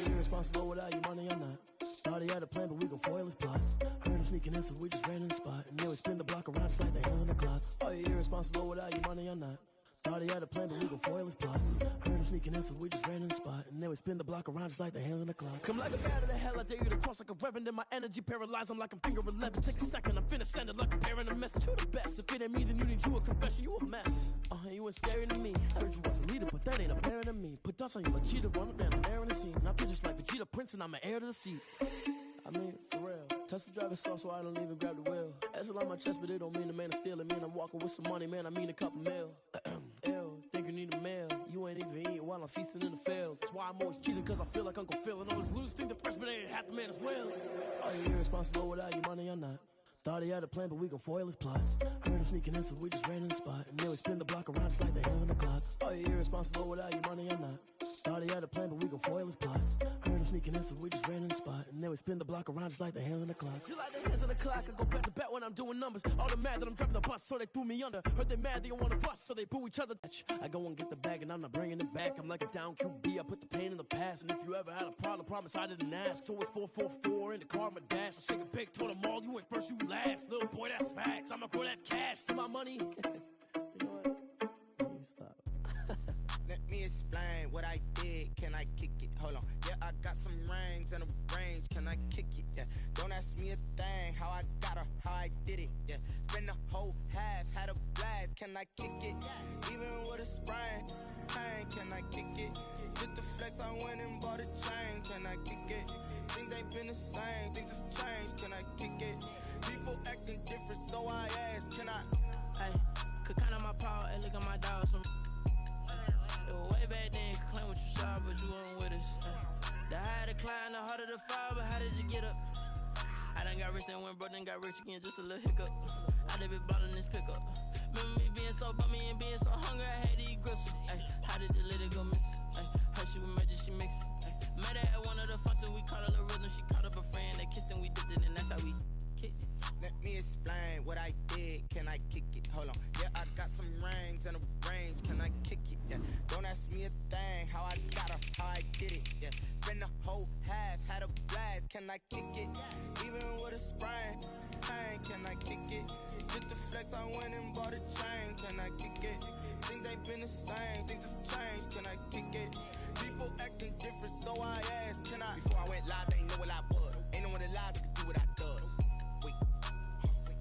Irresponsible without your money or not. Thought he had a plan, but we gon' foil his plot. Heard him sneaking in, so we just ran in the spot. And then we spin the block around just like the hands on the clock. Are you irresponsible without your money or not? Thought he had a plan, but we gon' foil his plot. Heard him sneaking in, so we just ran in the spot. And then we spin the block around just like the hands on the clock. Come like a bat of the hell, I dare you to cross like a reverend. In my energy paralyzed, I'm like I'm finger 11. Take a second, I'm finna send it like a bearing a message to the best. If it ain't me, then you need you a confession, you a mess. You ain't scary to me. Heard you was a leader, but that ain't apparent to me. Put dust on you like cheetah, run up down the air in the scene. I feel just like Vegeta Prince, and I'm an heir to the seat. I mean, for real. Touch the driver's sauce so I don't even grab the wheel. That's on my chest, but it don't mean the man is stealing. Mean I'm walking with some money, man, I mean a couple mil. Ew, think you need a meal. You ain't even eating while I'm feasting in the field. That's why I'm always cheesing, cause I feel like Uncle Phil. And all those losers think the freshman ain't half the man as well. Are you irresponsible without your money or not? Thought he had a plan, but we gon' foil his plot. Heard him sneaking in, so we just ran in the spot. And then we spin the block around just like the hands on the clock. Are you irresponsible without your money or not? Thought he had a plan, but we gon' foil his plot. Heard him sneaking in, so we just ran in the spot. And then we spin the block around just like the hands on the clock. Just like the hands on the clock, I go back to back when I'm doing numbers. All the mad that I'm driving the bus, so they threw me under. Heard they mad, they don't wanna bust, so they boo each other. I go and get the bag, and I'm not bringing it back. I'm like a down QB, I put the pain in the past. And if you ever had a problem, promise I didn't ask. So it's 444 in the car, my dash. I shake a big, told them all, you ain't first, you last. Little boy, that's facts. I'ma grow that cash to my money. You know what? Let me stop. Let me explain what I did. Can I kick it? Hold on. Yeah, I got some rings and a range. Can I kick it? Yeah. Don't ask me a thing. How I got her, how I did it. Yeah. Spend the whole half, had a blast. Can I kick it? Even with a sprain. Pain, can I kick it? Just the flex, I went and bought a chain. Can I kick it? Things ain't been the same. Things have changed. Can I kick it? People acting different, so I ask. Can I? Hey, could count on my power and look at my dogs from. Way back then, you could claim what you saw, but you weren't with us. The higher the climb, the harder the fall, but how did you get up? I done got rich, then went broke, then got rich again, just a little hiccup. I done been ballin' this pickup. Remember me being so bummy and being so hungry, I had to eat gristle. How did the lady go miss? How she was magic, she mixed. Met her at one of the functions, we caught a little rhythm, she caught up a friend, they kissed and we dipped it, and that's how we kicked it. Let me explain what I did. Can I kick it? Hold on. Yeah, I got some rings and a range. Can I kick it? Yeah. Don't ask me a thing. How I got her, how I did it. Yeah. Spend the whole half, had a blast. Can I kick it? Even with a sprain. Pain, can I kick it? Just the flex, I went and bought a chain. Can I kick it? Things ain't been the same. Things have changed. Can I kick it? People acting different, so I asked. Can I? Before I went live, they ain't know what I was. Ain't no one alive that could do what I does. Wait.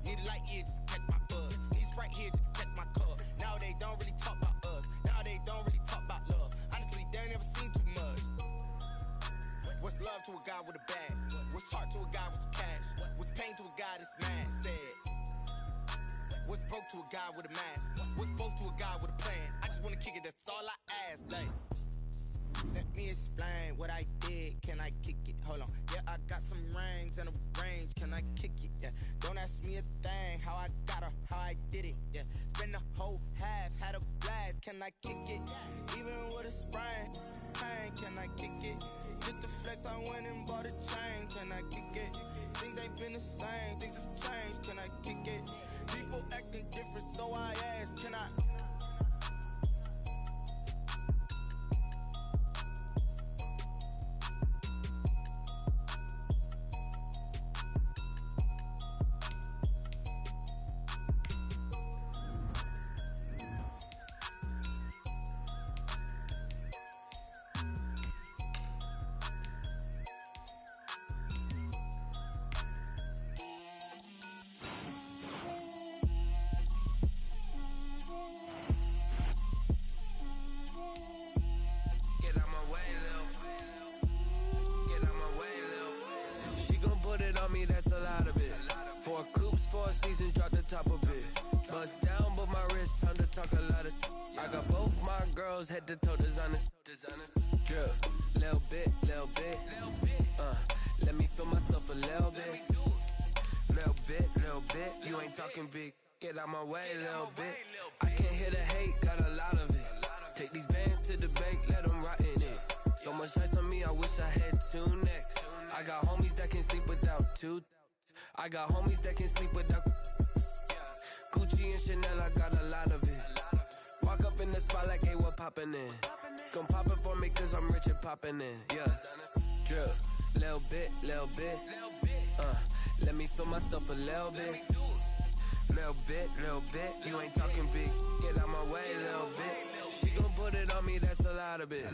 Need a light ear just to catch my buzz. Need Sprite here just to catch my cup. Now they don't really talk about us. Now they don't really talk about love. Honestly, they ain't never seen too much. What's love to a guy with a bag? What's heart to a guy with some cash? What's pain to a guy that's mad? Said. What's broke to a guy with a mask? What's both to a guy with a plan? I just wanna kick it, that's all I ask. Like, let me explain what I did. Can I kick it? Hold on. Yeah, I got some rings and a range. Can I kick it? Yeah. Don't ask me a thing. How I got her, how I did it. Yeah. Spend the whole half, had a blast. Can I kick it? Even with a sprain. Pain, can I kick it? Just the flex, I went and bought a chain. Can I kick it? Things ain't been the same. Things have changed. Can I kick it? People acting different, so I ask. Can I? girls head to toe designer. Drip, little bit. Let me feel myself a little bit. Little bit. You ain't talking big. Get out my way, little bit. I can't hear the hate, got a lot of it. Take these bands to the bank, let them rot in it. So much ice on me, I wish I had 2 necks. I got homies that can sleep without 2. I got homies that can sleep without Gucci and Chanel, I got a lot of it. Walk up in the spot like, hey, what poppin' in? Gon' pop it for me cause I'm rich and poppin' in, yeah. Drip, little bit. Let me feel myself a little bit. Little bit. You ain't talking big. Get out my way, little bit. She gon' put it on me, that's a lot of it.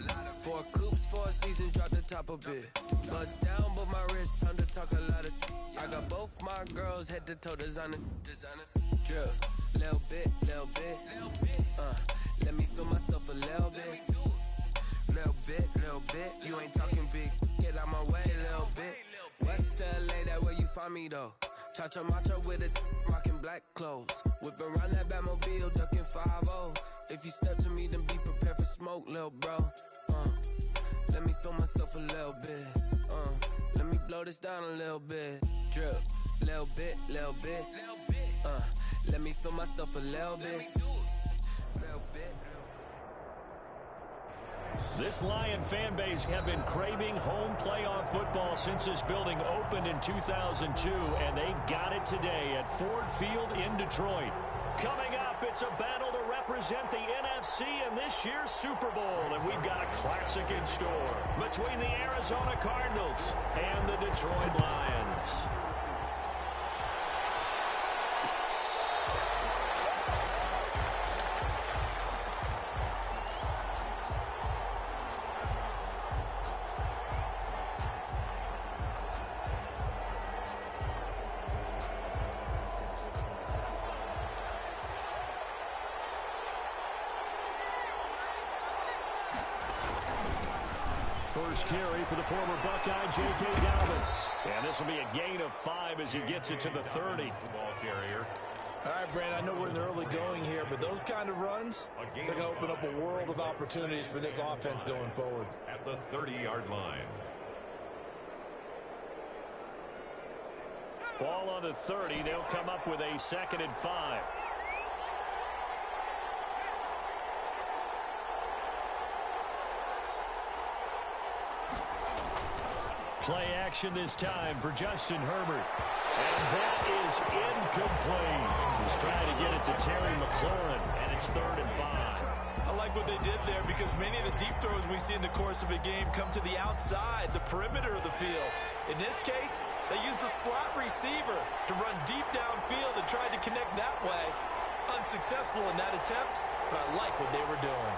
4 coops, 4 seasons, drop the top a bit. Bust down, but my wrist, time to talk a lot of. I got both my girls head to toe designer. Drip, little bit. Let me feel myself a little bit. Little bit. You ain't talking big. Get out my way, little bit. West LA, that where you find me though. Cha-cha macha with a rockin' black clothes. Whip around that Batmobile, duckin' 5-0. If you step to me, then be prepared for smoke, lil' bro. Let me feel myself a little bit. Let me blow this down a little bit. Drip, little bit. Let me feel myself a little bit. This Lion fan base have been craving home playoff football since this building opened in 2002, and they've got it today at Ford Field in Detroit. Coming up, it's a battle to represent the NFC in this year's Super Bowl, and we've got a classic in store between the Arizona Cardinals and the Detroit Lions. First carry for the former Buckeye, J.K. Dobbins. And this will be a gain of 5 as he gets it to the 30. Ball carrier. All right, Brandon, I know we're in the early going here, but those kind of runs, they're going to open up a world of opportunities for this offense going forward. At the 30-yard line. Ball on the 30. They'll come up with a 2nd and 5. Play action this time for Justin Herbert. And that is incomplete. He's trying to get it to Terry McLaurin, and it's 3rd and 5. I like what they did there because many of the deep throws we see in the course of a game come to the outside, the perimeter of the field. In this case, they used the slot receiver to run deep downfield and tried to connect that way. Unsuccessful in that attempt, but I like what they were doing.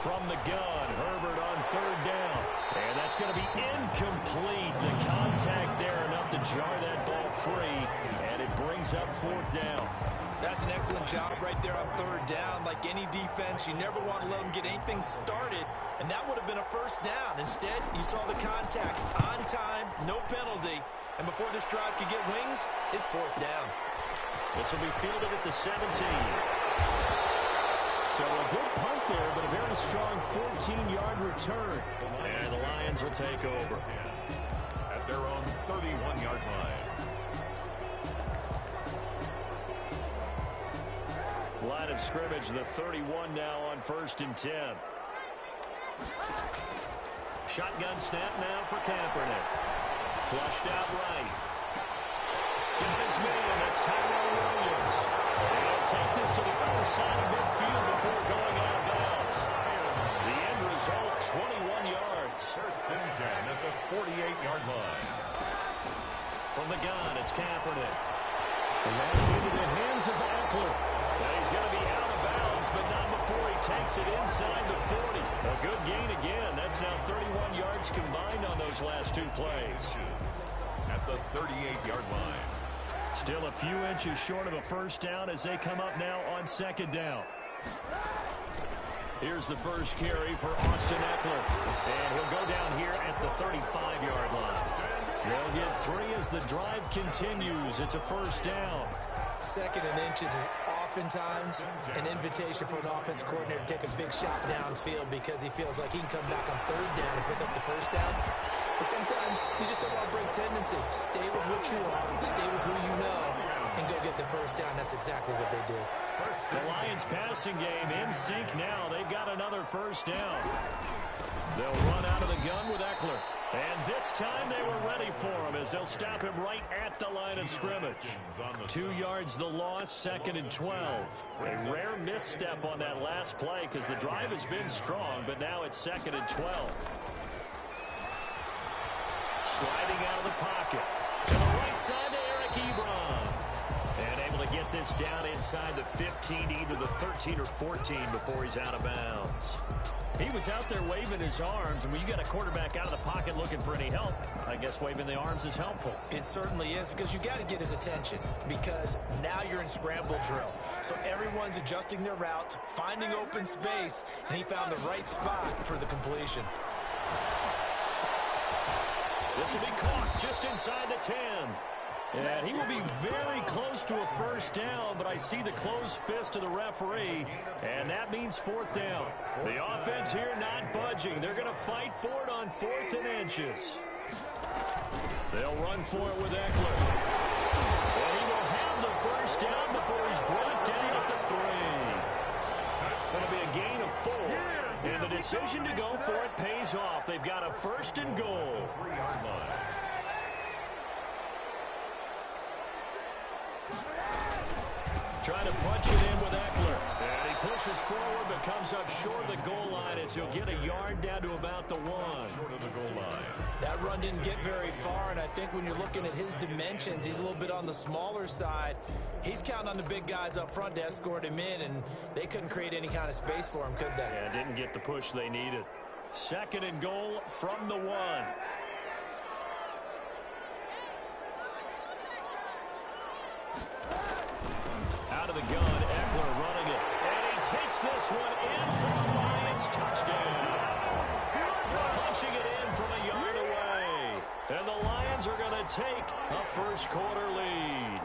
From the gun, Herbert on 3rd down. And that's going to be incomplete. The contact there enough to jar that ball free. And it brings up 4th down. That's an excellent job right there on 3rd down. Like any defense, you never want to let them get anything started. And that would have been a 1st down. Instead, you saw the contact on time, no penalty. And before this drive could get wings, it's 4th down. This will be fielded at the 17. So a good punt there, but a very strong 14-yard return. And the Lions will take over. At their own 31-yard line. Line of scrimmage, the 31 now on 1st and 10. Shotgun snap now for Kaepernick. Flushed out right. Give his man, that's Tyrell Williams. He'll take this to the other side of midfield before going out of bounds. The end result, 21 yards. 1st and 10 at the 48-yard line. From the gun, it's Kaepernick. And that's into the hands of Eckler. Now he's going to be out of bounds, but not before he takes it inside the 40. A good gain again. That's now 31 yards combined on those last 2 plays. At the 38-yard line. Still a few inches short of a 1st down as they come up now on 2nd down. Here's the first carry for Austin Eckler. And he'll go down here at the 35-yard line. They'll get 3 as the drive continues. It's a 1st down. 2nd and inches is awful oftentimes an invitation for an offense coordinator to take a big shot downfield because he feels like he can come back on third down and pick up the first down. But sometimes you just don't want to break tendency. Stay with what you are, stay with who you know, and go get the first down. That's exactly what they did. The Lions passing game in sync now. They've got another first down. They'll run out of the gun with Eckler. And this time they were ready for him as they'll stop him right at the line of scrimmage. 2 yards the loss, 2nd and 12. A rare misstep on that last play because the drive has been strong, but now it's 2nd and 12. Sliding out of the pocket. To the right side to Eric Ebron. And able to get this down inside the 15 to either the 13 or 14 before he's out of bounds. He was out there waving his arms, and when you got a quarterback out of the pocket looking for any help, I guess waving the arms is helpful. It certainly is, because you got to get his attention, because now you're in scramble drill. So everyone's adjusting their routes, finding open space, and he found the right spot for the completion. This will be caught just inside the 10. And he will be very close to a first down, but I see the closed fist of the referee, and that means 4th down. The offense here not budging. They're going to fight for it on 4th and inches. They'll run for it with Eckler. And he will have the first down before he's brought down at the 3. It's going to be a gain of 4. And the decision to go for it pays off. They've got a 1st and goal. 3-yard line. Trying to punch it in with Eckler. And he pushes forward but comes up short of the goal line as he'll get a yard down to about the 1. Short of the goal line. That run didn't get very far, and I think when you're looking at his dimensions, he's a little bit on the smaller side. He's counting on the big guys up front to escort him in, and they couldn't create any kind of space for him, could they? Yeah, didn't get the push they needed. 2nd and goal from the 1. Out of the gun, Eckler running it. And he takes this one in for the Lions touchdown. Punching it in from a yard away. And the Lions are going to take a first-quarter lead.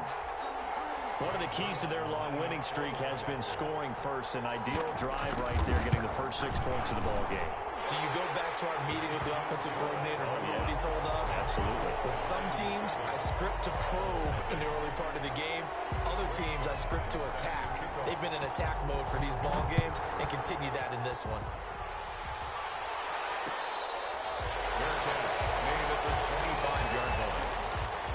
One of the keys to their long winning streak has been scoring first. An ideal drive right there, getting the first 6 points of the ball game. Do you go back to our meeting with the offensive coordinator? Remember what he told us? Absolutely. With some teams, I script to probe in the early part of the game. Other teams, I script to attack. They've been in attack mode for these ball games and continue that in this one. Fair catch made at the 25-yard line.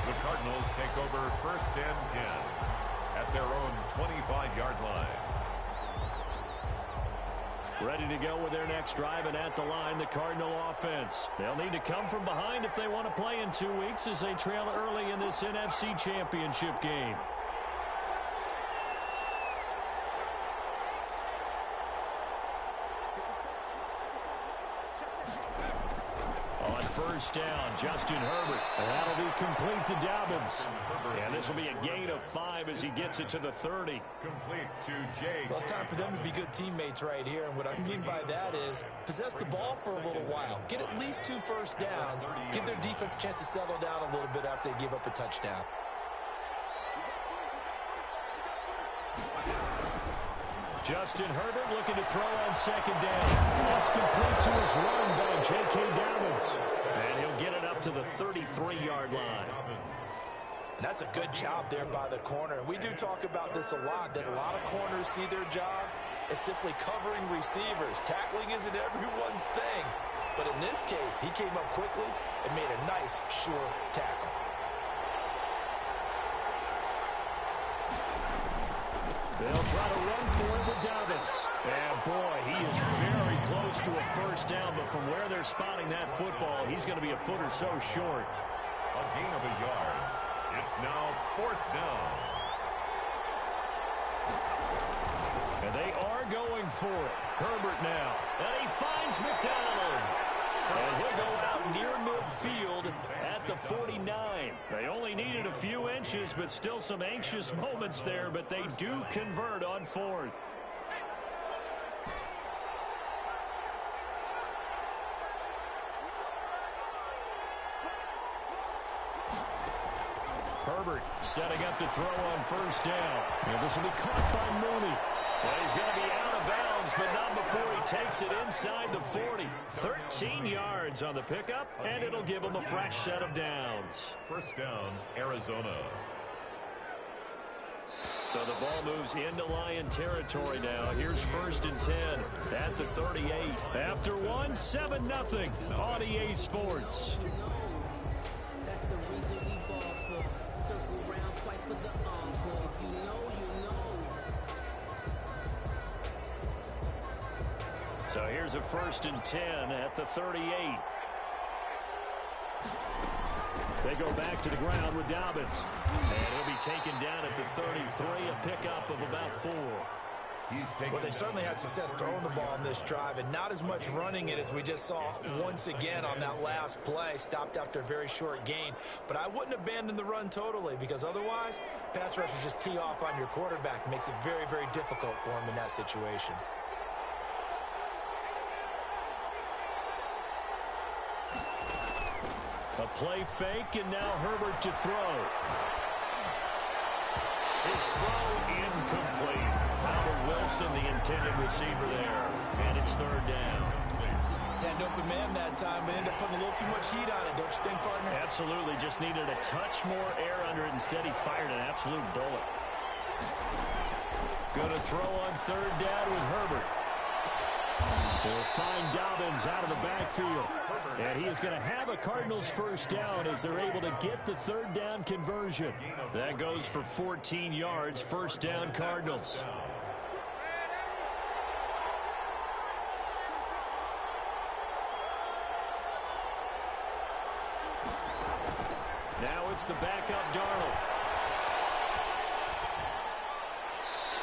The Cardinals take over 1st and 10 at their own 25-yard line. Ready to go with their next drive, and at the line, the Cardinal offense. They'll need to come from behind if they want to play in 2 weeks as they trail early in this NFC Championship game. On 1st down, Justin Herbert. And that'll be complete to Dobbins. And this will be a gain of 5 as he gets it to the 30. Complete to Jay. Well, it's time for them to be good teammates right here. And what I mean by that is possess the ball for a little while. Get at least 2 first downs. Give their defense a chance to settle down a little bit after they give up a touchdown. Justin Herbert looking to throw on 2nd down. That's complete to his running back, J.K. Dobbins. And he'll get it up to the 33-yard line. And that's a good job there by the corner. We do talk about this a lot, that a lot of corners see their job as simply covering receivers. Tackling isn't everyone's thing. But in this case, he came up quickly and made a nice, sure tackle. They'll try to run for it with Dobbins. And, boy, he is very close to a first down, but from where they're spotting that football, he's going to be a foot or so short. A gain of a yard. It's now 4th down. And they are going for it. Herbert now. And he finds McDonald. And he'll go out near midfield at the 49. They only needed a few inches, but still some anxious moments there, but they do convert on 4th. Herbert setting up to throw on first down. And this will be caught by Mooney. Well, he's going to be out of bounds, but not before he takes it inside the 40. 13 yards on the pickup, and it'll give him a fresh set of downs. First down, Arizona. So the ball moves into Lion territory now. Here's 1st and 10 at the 38. After one, 7-0 on EA Sports. That's the reason we ball for. Circle round twice for the encore. If you know, you know. So here's a 1st and 10 at the 38. They go back to the ground with Dobbins. And he'll be taken down at the 33, a pickup of about 4. Well, they certainly had success throwing the ball on this drive, and not as much running it as we just saw once again on that last play. Stopped after a very short gain. But I wouldn't abandon the run totally, because otherwise, pass rushers just tee off on your quarterback. Makes it very, very difficult for him in that situation. A play fake, and now Herbert to throw. His throw incomplete. Albert Wilson, the intended receiver there. And it's 3rd down. Had an open man that time, but ended up putting a little too much heat on it, don't you think, partner? Absolutely. Just needed a touch more air under it. Instead, he fired an absolute bullet. Going to throw on 3rd down with Herbert. They'll find Dobbins out of the backfield. And he is going to have a Cardinals first down as they're able to get the 3rd down conversion. That goes for 14 yards, 1st down Cardinals. Now it's the backup Darnold.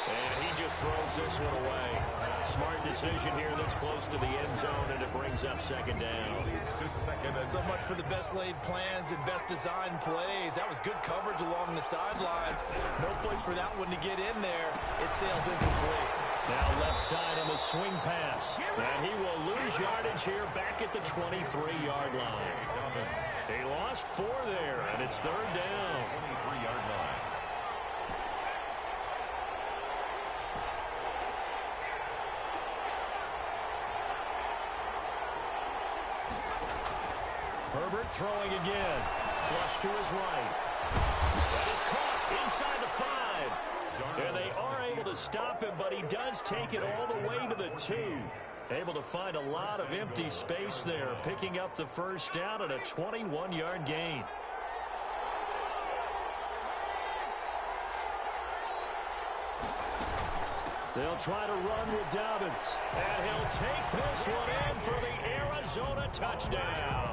And he just throws this one away. Smart decision here this close to the end zone, and it brings up 2nd down. So much for the best laid plans and best designed plays. That was good coverage along the sidelines. No place for that one to get in there. It sails incomplete. Now left side on the swing pass. And he will lose yardage here back at the 23-yard line. He lost 4 there, and it's 3rd down. 23-yard line. Herbert throwing again. Flush to his right. That is caught inside the 5. And they are able to stop him, but he does take it all the way to the 2. Able to find a lot of empty space there, picking up the first down at a 21-yard gain. They'll try to run with Dobbins. And he'll take this one in for the Arizona touchdown.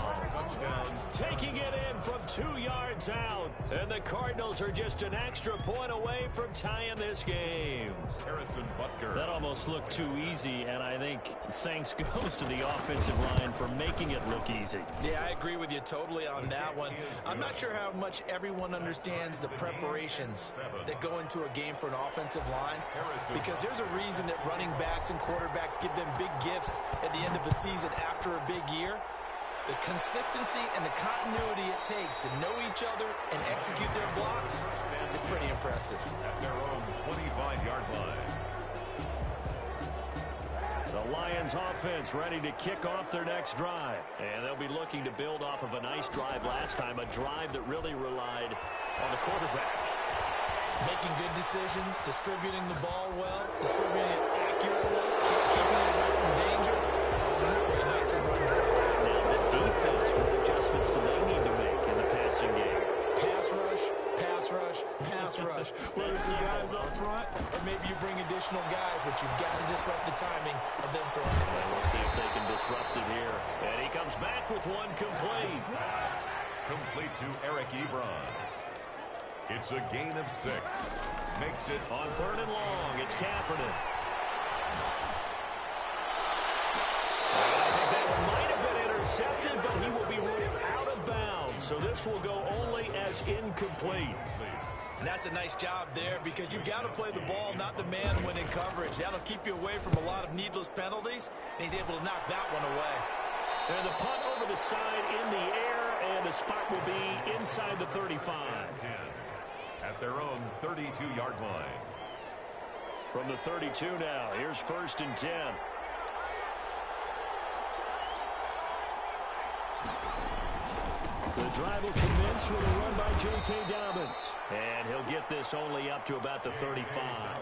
Taking it in from 2 yards out. And the Cardinals are just an extra point away from tying this game. Harrison Butker. That almost looked too easy, and I think thanks goes to the offensive line for making it look easy. Yeah, I agree with you totally on that one. I'm not sure how much everyone understands the preparations that go into a game for an offensive line, because there's a reason that running backs and quarterbacks give them big gifts at the end of the season after a big year. The consistency and the continuity it takes to know each other and execute their blocks is pretty impressive. At their own 25-yard line. The Lions offense ready to kick off their next drive. And they'll be looking to build off of a nice drive last time, a drive that really relied on the quarterback. Making good decisions, distributing the ball well, distributing it accurately, keeping it away from danger. Really nice and run drive. Now the defense, what adjustments do they need to make in the passing game? Pass rush, pass rush, pass rush. Whether it's the guys up front, or maybe you bring additional guys, but you've got to disrupt the timing of them throwing the ball. We'll see if they can disrupt it here. And he comes back with one complete. Complete to Eric Ebron. It's a gain of 6. Makes it on 3rd and long. It's Kaepernick. I think that one might have been intercepted, but he will be ruled out of bounds. So this will go only as incomplete. And that's a nice job there, because you've got to play the ball, not the man when in coverage. That'll keep you away from a lot of needless penalties, and he's able to knock that one away. And the punt over the side in the air, and the spot will be inside the 35. 32-yard line. From the 32 now, here's 1st and 10. The drive will commence with a run by J.K. Dobbins. And he'll get this only up to about the 35.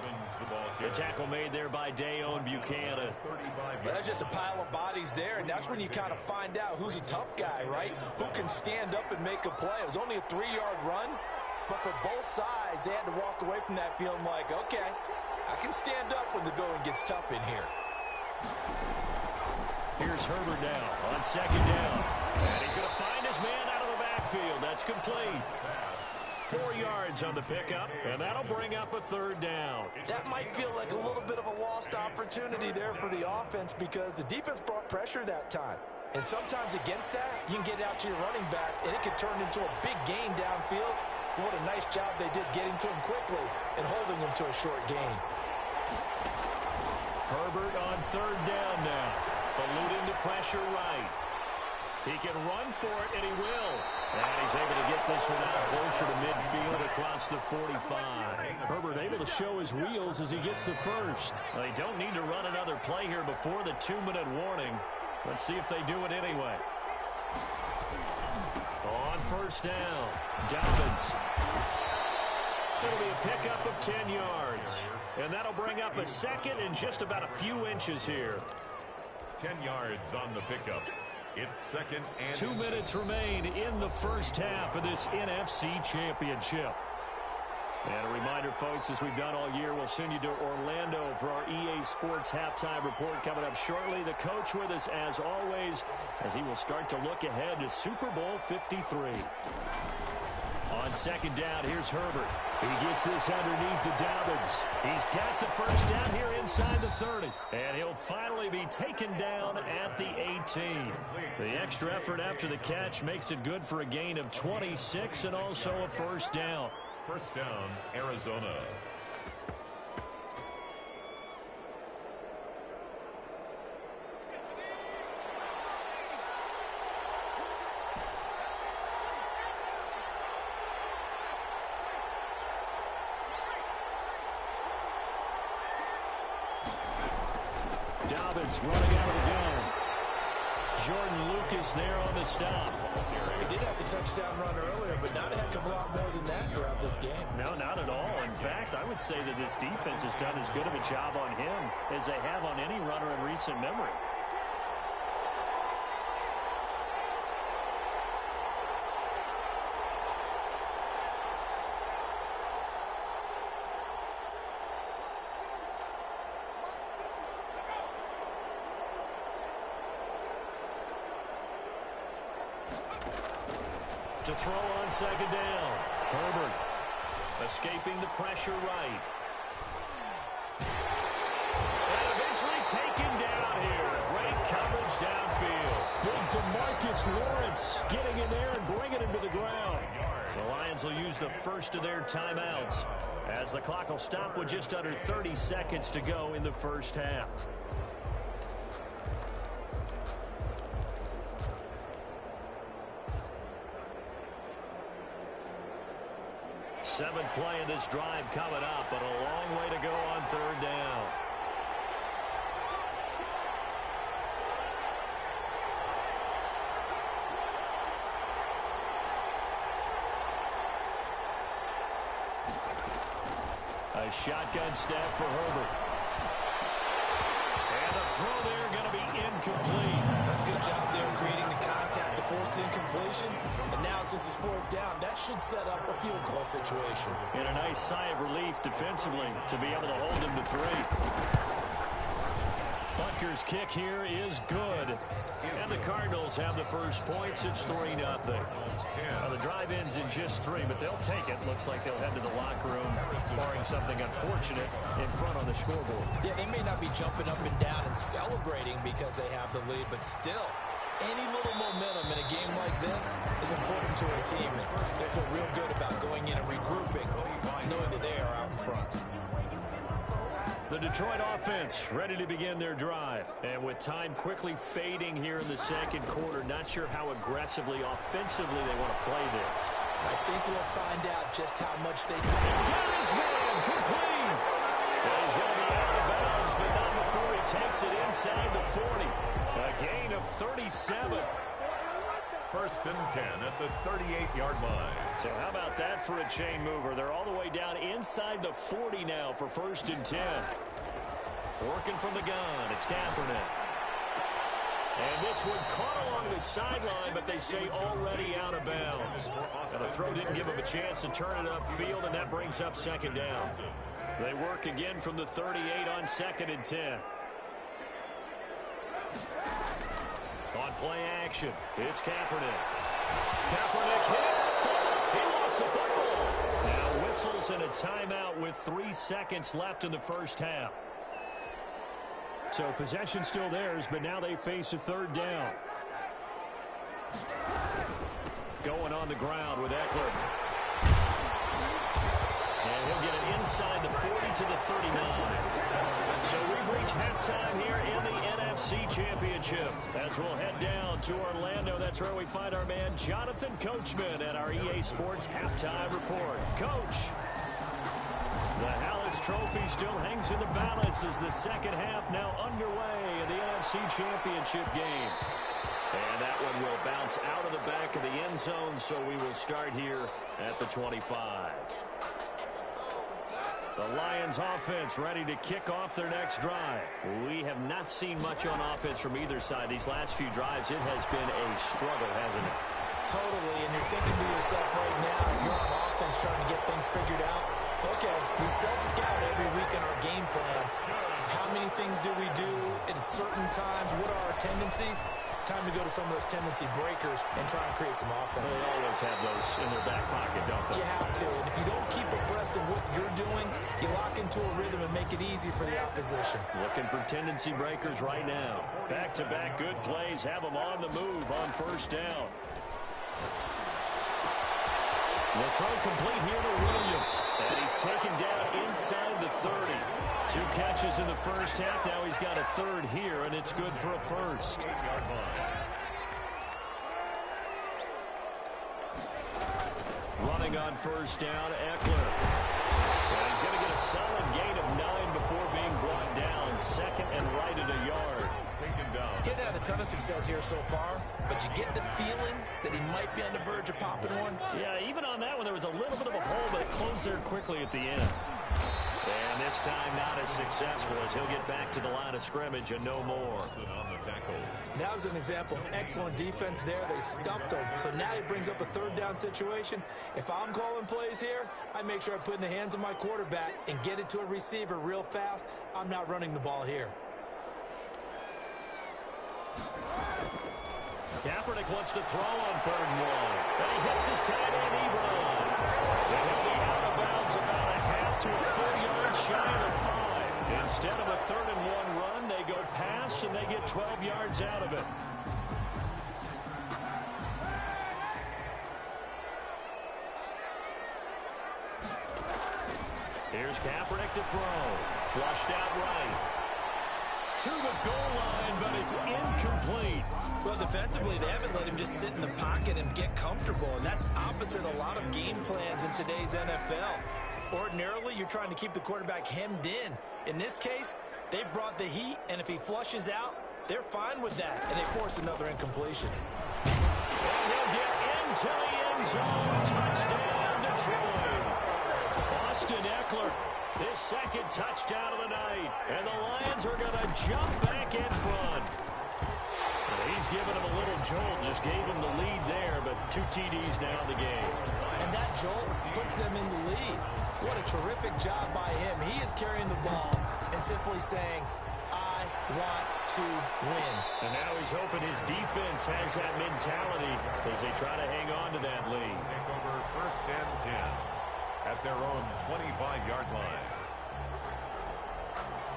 The tackle made there by Dayon Buchanan. Well, that's just a pile of bodies there, and that's when you kind of find out who's a tough guy, right? Who can stand up and make a play. It was only a 3-yard run, but for both sides, they had to walk away from that feeling like, okay, I can stand up when the going gets tough in here. Here's Herbert now on 2nd down. And he's going to find his man out of the backfield. That's complete. 4 yards on the pickup, and that'll bring up a 3rd down. That might feel like a little bit of a lost opportunity there for the offense because the defense brought pressure that time. And sometimes against that, you can get out to your running back, and it can turn into a big gain downfield. But what a nice job they did getting to him quickly and holding him to a short gain. Herbert on 3rd down now. Eluding the pressure right. He can run for it, and he will. And he's able to get this one out closer to midfield across the 45. Herbert able to show his wheels as he gets the first. Well, they don't need to run another play here before the 2-minute warning. Let's see if they do it anyway. On 1st down, Dobbins. It'll be a pickup of 10 yards. And that'll bring up a 2nd and just about a few inches here. 10 yards on the pickup. It's 2nd and 2 minutes remain in the first half of this NFC Championship. And a reminder, folks, as we've done all year, we'll send you to Orlando for our EA Sports Halftime Report coming up shortly. The coach with us, as always, as he will start to look ahead to Super Bowl 53. On 2nd down, here's Herbert. He gets this underneath to Dobbins. He's got the first down here inside the 30. And he'll finally be taken down at the 18. The extra effort after the catch makes it good for a gain of 26 and also a 1st down. 1st down, Arizona. Dobbins running out of the gun. Jordan Lucas there on the stop. He did have the touchdown run earlier, but not a heck of a lot more than that throughout this game. No, not at all. In fact, I would say that this defense has done as good of a job on him as they have on any runner in recent memory. To throw on 2nd down. Herbert escaping the pressure right. And eventually taken down here. Great coverage downfield. Big DeMarcus Lawrence getting in there and bringing him to the ground. The Lions will use the first of their timeouts as the clock will stop with just under 30 seconds to go in the first half. 7th play of this drive coming up, but a long way to go on 3rd down. A shotgun snap for Herbert. And the throw there going to be incomplete. That's a good job there creating the contact to force incompletion. And now since it's 4th down, that should set up a field goal situation. And a nice sigh of relief defensively to be able to hold him to 3. Butker's kick here is good. And the Cardinals have the first points. It's 3-0. Now the drive ends in just 3, but they'll take it. Looks like they'll head to the locker room, barring something unfortunate in front on the scoreboard. Yeah, they may not be jumping up and down and celebrating because they have the lead, but still, any little momentum in a game like this is important to a team. And they feel real good about going in and regrouping, knowing that they are out in front. The Detroit offense ready to begin their drive. And with time quickly fading here in the 2nd quarter, not sure how aggressively, offensively they want to play this. I think we'll find out just how much they know. Got his man complete. Well, he's going to be out of bounds, but not before he takes it inside the 40. A gain of 37. First and 10 at the 38-yard line. So how about that for a chain mover? They're all the way down inside the 40 now for first and 10. Working from the gun, it's Kaepernick. And this one caught along the sideline, but they say already out of bounds. And the throw didn't give him a chance to turn it upfield, and that brings up second down. They work again from the 38 on second and 10. On play action, it's Kaepernick. Kaepernick hit. He lost the football. Now whistles and a timeout with 3 seconds left in the first half. So possession still theirs, but now they face a third down. Going on the ground with Eckler. And he'll get it inside the 40 to the 39. So we've reached halftime here in the NFC Championship. As we'll head down to Orlando, that's where we find our man Jonathan Coachman at our EA Sports Halftime Report. Coach, the Hallis Trophy still hangs in the balance as the second half now underway in the NFC Championship game. And that one will bounce out of the back of the end zone, so we will start here at the 25. The Lions offense ready to kick off their next drive. We have not seen much on offense from either side. These last few drives, it has been a struggle, hasn't it? Totally, and you're thinking to yourself right now, if you're on offense trying to get things figured out, okay, we self-scout every week in our game plan. How many things do we do at certain times? What are our tendencies? Time to go to some of those tendency breakers and try and create some offense. They always have those in their back pocket, don't they? You have to, and if you don't keep abreast of what you're doing, you lock into a rhythm and make it easy for the opposition. Looking for tendency breakers right now. Back-to-back good plays have them on the move on first down. The throw complete here to Williams. And he's taken down inside the 30. 2 catches in the first half. Now he's got a third here, and it's good for a first. Running on first down, Eckler. And he's going to get a solid gain of 9 before being brought down. Second and right at a yard. Taken down. Getting had a ton of success here so far, but you get the feeling that he might be on the verge of popping one. Yeah, even on that one, there was a little bit of a hole, but it closed there quickly at the end. And this time not as successful as he'll get back to the line of scrimmage and no more. That was an example of excellent defense there. They stumped him. So now he brings up a third down situation. If I'm calling plays here, I make sure I put in the hands of my quarterback and get it to a receiver real fast. I'm not running the ball here. Kaepernick wants to throw on 3rd and 1. And he hits his tight end, Ebron. And he'll be out of bounds about a half to a full yard shy of the 5. Instead of a 3rd and 1 run, they go pass and they get 12 yards out of it. Here's Kaepernick to throw. Flushed out right. To the goal line, but it's incomplete. Well, defensively, they haven't let him just sit in the pocket and get comfortable, and that's opposite a lot of game plans in today's NFL. Ordinarily, you're trying to keep the quarterback hemmed in. In this case, they brought the heat, and if he flushes out, they're fine with that, and they force another incompletion. And he'll get into the end zone. Touchdown, Detroit. Austin Eckler, his second touchdown of the night. And the Lions are going to jump back in front. Well, he's giving him a little jolt, just gave him the lead there, but 2 TDs now in the game. And that jolt puts them in the lead. What a terrific job by him. He is carrying the ball and simply saying, I want to win. And now he's hoping his defense has that mentality as they try to hang on to that lead. Take over first and 10 at their own 25-yard line.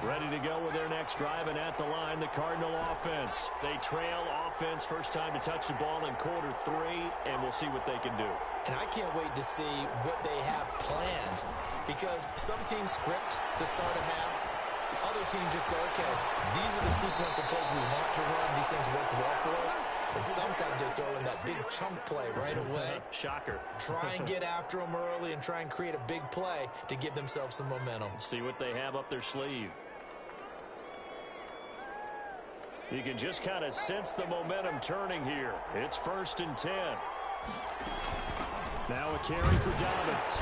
Ready to go with their next drive, and at the line, the Cardinal offense. They trail offense, first time to touch the ball in quarter 3, and we'll see what they can do. And I can't wait to see what they have planned, because some teams script to start a half. Other teams just go, okay, these are the sequence of plays we want to run. These things worked well for us. And sometimes they throw in that big chunk play right away. Shocker. Try and get after them early and try and create a big play to give themselves some momentum. See what they have up their sleeve. You can just kind of sense the momentum turning here. It's 1st and 10. Now a carry for Dobbins.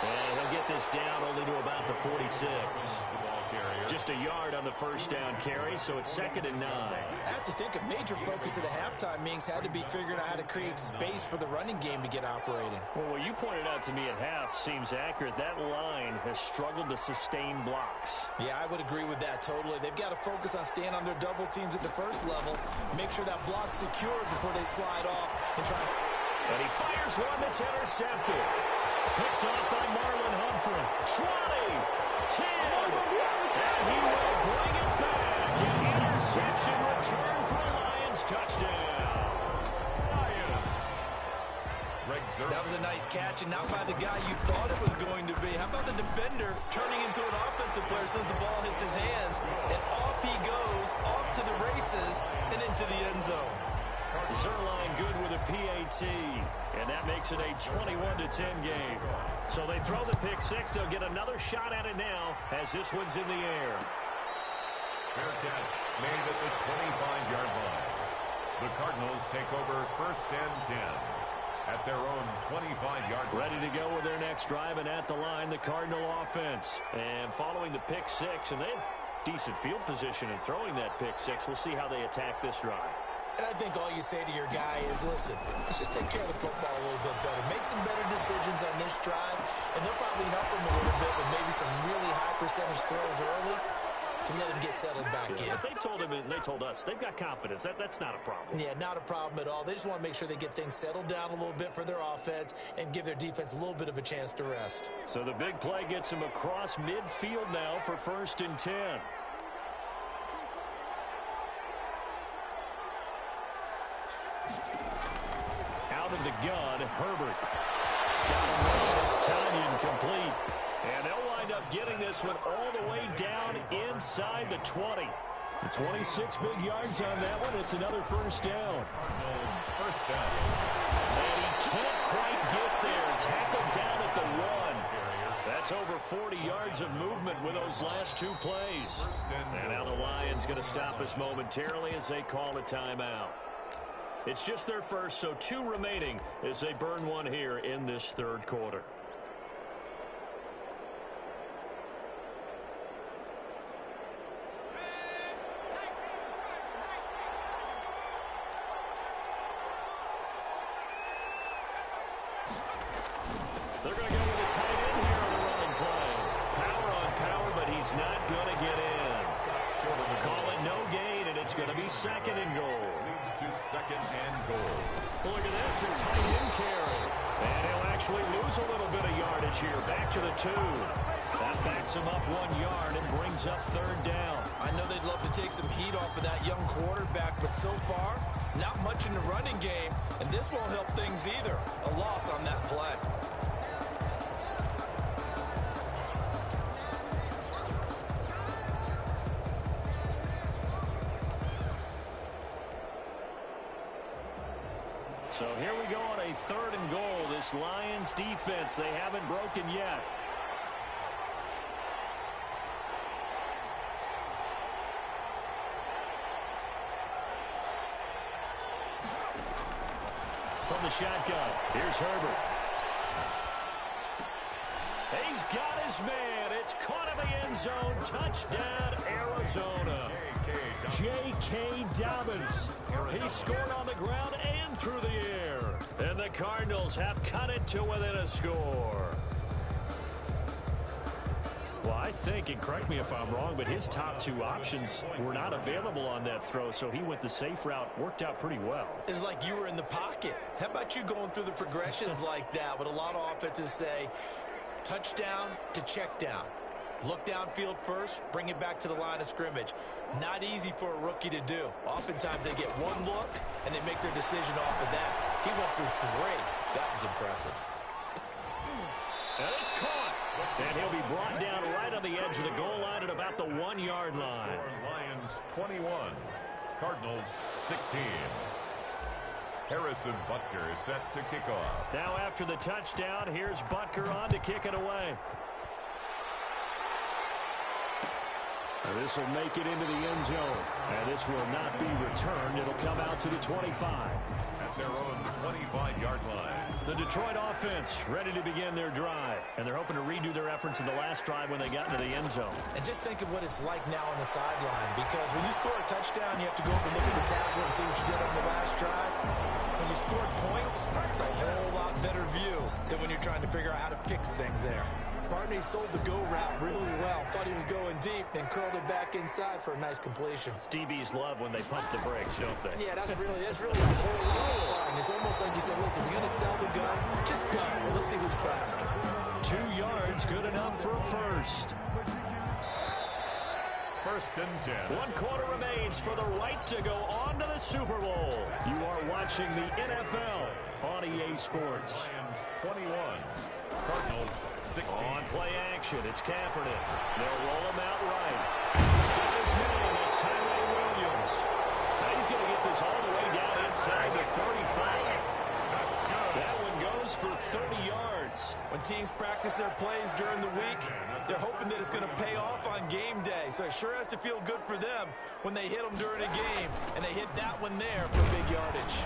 And he'll get this down only to about the 46. Just a yard on the first down carry, so it's 2nd and 9. I have to think a major focus of the halftime meetings had to be figuring out how to create space for the running game to get operating. Well, what you pointed out to me at half seems accurate. That line has struggled to sustain blocks. Yeah, I would agree with that totally. They've got to focus on staying on their double teams at the first level, make sure that block's secured before they slide off and try. And he fires one that's intercepted. Picked off by Marlon Humphrey. 20, 10, and he will bring it back. An interception return for a Lions touchdown. That was a nice catch, and not by the guy you thought it was going to be. How about the defender turning into an offensive player as soon as the ball hits his hands, and off he goes, off to the races, and into the end zone. Zerline good with a PAT, and that makes it a 21-10 game. So they throw the pick six. They'll get another shot at it now as this one's in the air. Fair catch made at the 25-yard line. The Cardinals take over 1st and 10 at their own 25-yard line. Ready to go with their next drive, and at the line, the Cardinal offense. And following the pick six, and they have decent field position in throwing that pick six. We'll see how they attack this drive. And I think all you say to your guy is, listen, let's just take care of the football a little bit better. Make some better decisions on this drive, and they'll probably help him a little bit with maybe some really high percentage throws early to let him get settled back in. But they told him, and they told us, they've got confidence. That's not a problem. Yeah, not a problem at all. They just want to make sure they get things settled down a little bit for their offense and give their defense a little bit of a chance to rest. So the big play gets him across midfield now for 1st and 10. Out of the gun, Herbert. Got him right. It's Tanyan complete. And they'll wind up getting this one all the way down inside the 20. 26 big yards on that one. It's another first down. First down. And he can't quite get there. Tackled down at the 1. That's over 40 yards of movement with those last two plays. And now the Lions going to stop us momentarily as they call a timeout. It's just their first, so 2 remaining as they burn one here in this 3rd quarter. They're going to go with a tight end here on the running play. Power on power, but he's not going to get in. Call it no gain, and it's going to be 2nd and goal. To 2nd and goal. Look at this, a tight end carry. And he'll actually lose a little bit of yardage here. Back to the 2. That backs him up 1 yard and brings up 3rd down. I know they'd love to take some heat off of that young quarterback, but so far, not much in the running game, and this won't help things either. A loss on that play. So here we go on a 3rd and goal. This Lions defense, they haven't broken yet. From the shotgun, here's Herbert. He's got his man. It's caught in the end zone. Touchdown, Arizona. J.K. Dobbins. He scored on the ground and through the air. And the Cardinals have cut it to within a score. Well, I think, and correct me if I'm wrong, but his top 2 options were not available on that throw, so he went the safe route. Worked out pretty well. It was like you were in the pocket. How about you going through the progressions like that? What a lot of offenses say, touchdown to check down. Look downfield first, bring it back to the line of scrimmage. Not easy for a rookie to do. Oftentimes they get 1 look, and they make their decision off of that. He went through 3. That was impressive. And it's caught. And he'll be brought down right on the edge of the goal line at about the 1-yard line. Lions 21, Cardinals 16. Harrison Butker is set to kick off. Now after the touchdown, here's Butker on to kick it away. This will make it into the end zone. And this will not be returned. It'll come out to the 25. At their own 25-yard line. The Detroit offense ready to begin their drive. And they're hoping to redo their efforts in the last drive when they got into the end zone. And just think of what it's like now on the sideline. Because when you score a touchdown, you have to go over and look at the tablet and see what you did on the last drive. When you scored points, it's a whole lot better view than when you're trying to figure out how to fix things there. Barney sold the go route really well. Thought he was going deep and curled it back inside for a nice completion. DBs love when they pump the brakes, don't they? Yeah, that's really a whole lot of fun. It's almost like you said, listen, you're going to sell the gun, just go. Well, let's see who's faster. 2 yards, good enough for a first. First and 10. 1 quarter remains for the right to go on to the Super Bowl. You are watching the NFL on EA Sports. Lions 21. Cardinals 16. On play action, it's Kaepernick. They'll roll him out right. Got his name, it's Tyrone Williams. Now he's going to get this all the way down inside the 35. That's good. That one goes for 30 yards. When teams practice their plays during the week, they're hoping that it's going to pay off on game day. So it sure has to feel good for them when they hit them during a game, and they hit that one there for big yardage.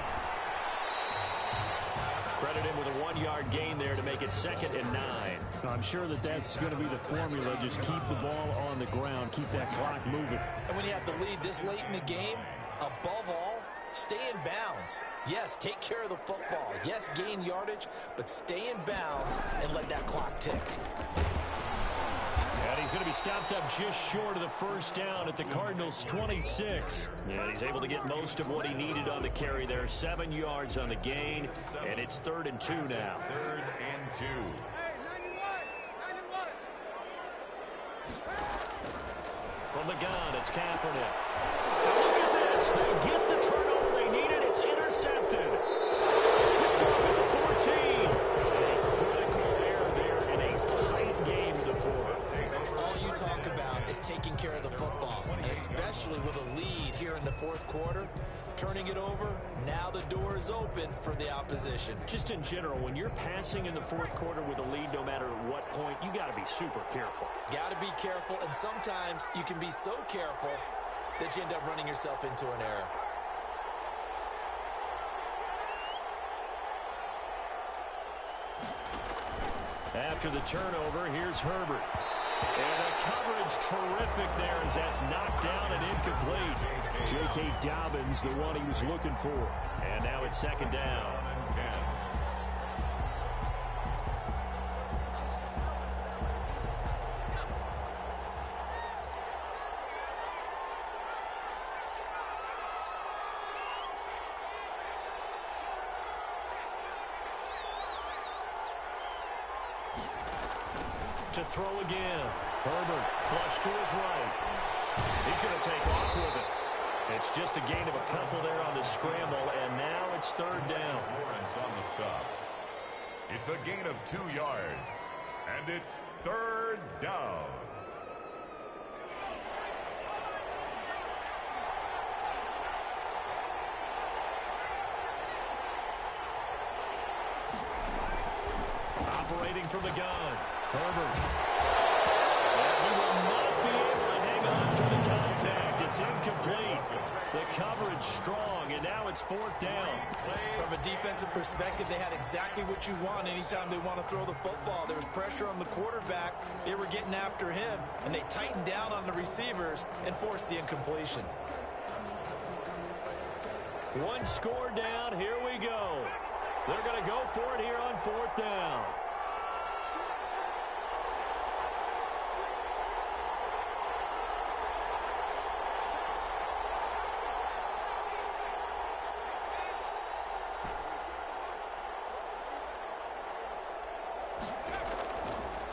Credit him with a 1-yard gain there to make it 2nd and 9. I'm sure that's going to be the formula. Just keep the ball on the ground. Keep that clock moving. And when you have the lead this late in the game, above all, stay in bounds. Yes, take care of the football. Yes, gain yardage, but stay in bounds and let that clock tick. And he's going to be stopped up just short of the first down at the Cardinals' 26. And he's able to get most of what he needed on the carry there. 7 yards on the gain, and it's 3rd and 2 now. 3rd and 2. From the gun, it's Kaepernick. Now look at this. They get the turnover they needed. It's intercepted. Picked off at the 14. A critical error there in a tight game in the 4th. All you talk about is taking care of the football, and especially with a lead here in the 4th quarter. Turning it over, now the door is open for the opposition. Just in general, when you're passing in the 4th quarter with a lead, no matter what point, you got to be super careful. Got to be careful, and sometimes you can be so careful that you end up running yourself into an error. After the turnover, here's Herbert. And the coverage terrific there as that's knocked down and incomplete. J.K. Dobbins, the one he was looking for. And now it's 2nd down. 10. To throw again. Herbert flush to his right. He's going to take off with it. It's just a gain of a couple there on the scramble, and now it's 3rd down. Lawrence on the stop. It's a gain of 2 yards, and it's 3rd down. Operating from the gun. Herbert. And he will not be able to hang on to the contact. It's incomplete. The coverage strong, and now it's 4th down. From a defensive perspective, they had exactly what you want anytime they want to throw the football. There was pressure on the quarterback. They were getting after him, and they tightened down on the receivers and forced the incompletion. 1 score down. Here we go. They're going to go for it here on 4th down.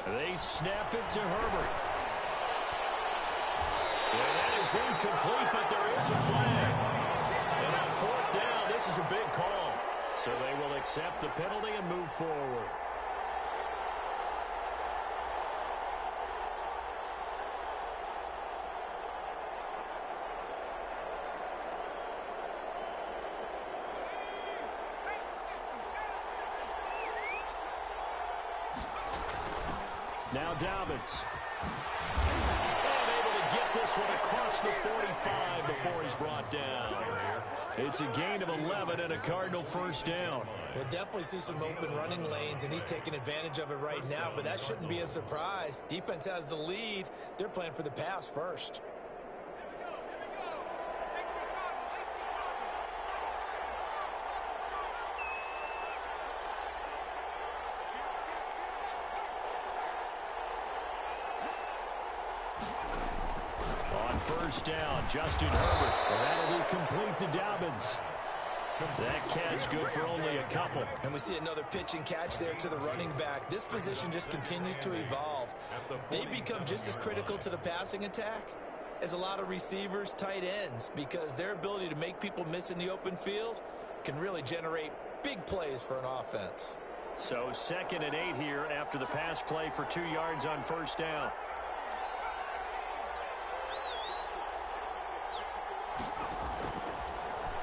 They snap it to Herbert. And that is incomplete, but there is a flag. And on 4th down, this is a big call. So they will accept the penalty and move forward. Now Dobbins. And able to get this one across the 45 before he's brought down. It's a gain of 11 and a Cardinal first down. We'll definitely see some open running lanes, and he's taking advantage of it right now, but that shouldn't be a surprise. Defense has the lead. They're playing for the pass first. First down, Justin Herbert. And that'll be complete to Dobbins. That catch good for only a couple. And we see another pitch and catch there to the running back. This position just continues to evolve. They become just as critical to the passing attack as a lot of receivers, tight ends, because their ability to make people miss in the open field can really generate big plays for an offense. So 2nd and 8 here after the pass play for 2 yards on first down.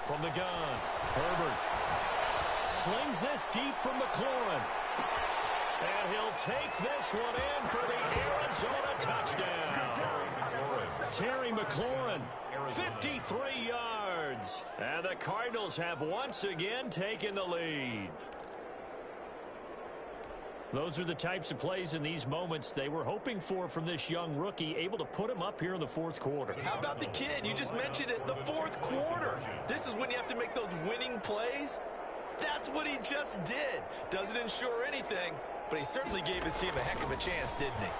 From the gun, Herbert slings this deep from McLaurin. And he'll take this one in for the Arizona touchdown. Terry McLaurin, 53 yards. And the Cardinals have once again taken the lead. Those are the types of plays in these moments they were hoping for from this young rookie, able to put him up here in the fourth quarter. How about the kid? You just mentioned it, the fourth quarter. This is when you have to make those winning plays. That's what he just did. Doesn't ensure anything, but he certainly gave his team a heck of a chance, didn't he?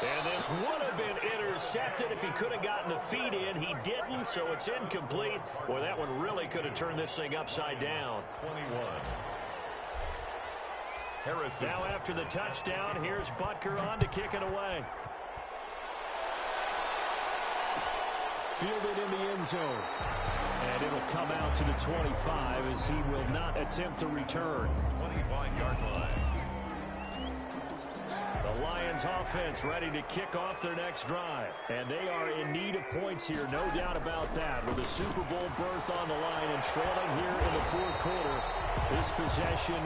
And this would have been intercepted if he could have gotten the feet in. He didn't, so it's incomplete. Boy, that one really could have turned this thing upside down. 21. Harrison. Now after the touchdown, here's Butker on to kick it away. Fielded in the end zone. And it'll come out to the 25 as he will not attempt to return. 25-yard line. The Lions offense ready to kick off their next drive. And they are in need of points here, no doubt about that. With a Super Bowl berth on the line and trailing here in the fourth quarter. This possession,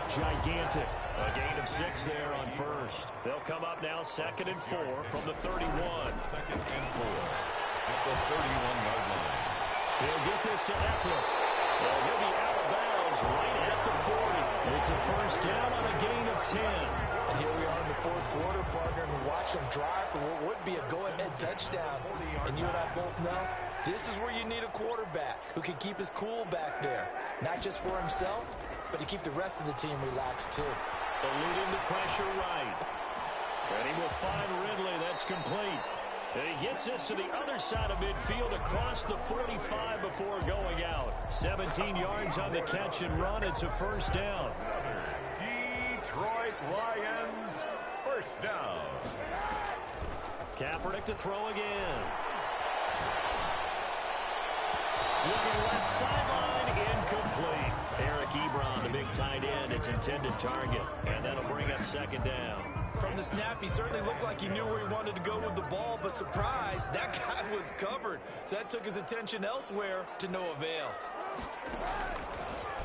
gigantic. A gain of 6 there on first. They'll come up now 2nd and 4 from the 31. 2nd and 4 at the 31-yard line. He'll get this to Eckler. Well, he'll be out of bounds right at the 40. It's a first down on a gain of 10. And here we are in the fourth quarter, partner, and watch them drive for what would be a go-ahead touchdown. And you and I both know this is where you need a quarterback who can keep his cool back there. Not just for himself, but to keep the rest of the team relaxed too. Eluding the pressure right. And he will find Ridley. That's complete. And he gets this to the other side of midfield across the 45 before going out. 17 yards on the catch and run. It's a first down. Detroit Lions, first down. Kaepernick to throw again. Looking left sideline, incomplete. Eric Ebron, the big tight end, his intended target. And that'll bring up 2nd down. From the snap, he certainly looked like he knew where he wanted to go with the ball, but surprise, that guy was covered. So that took his attention elsewhere to no avail.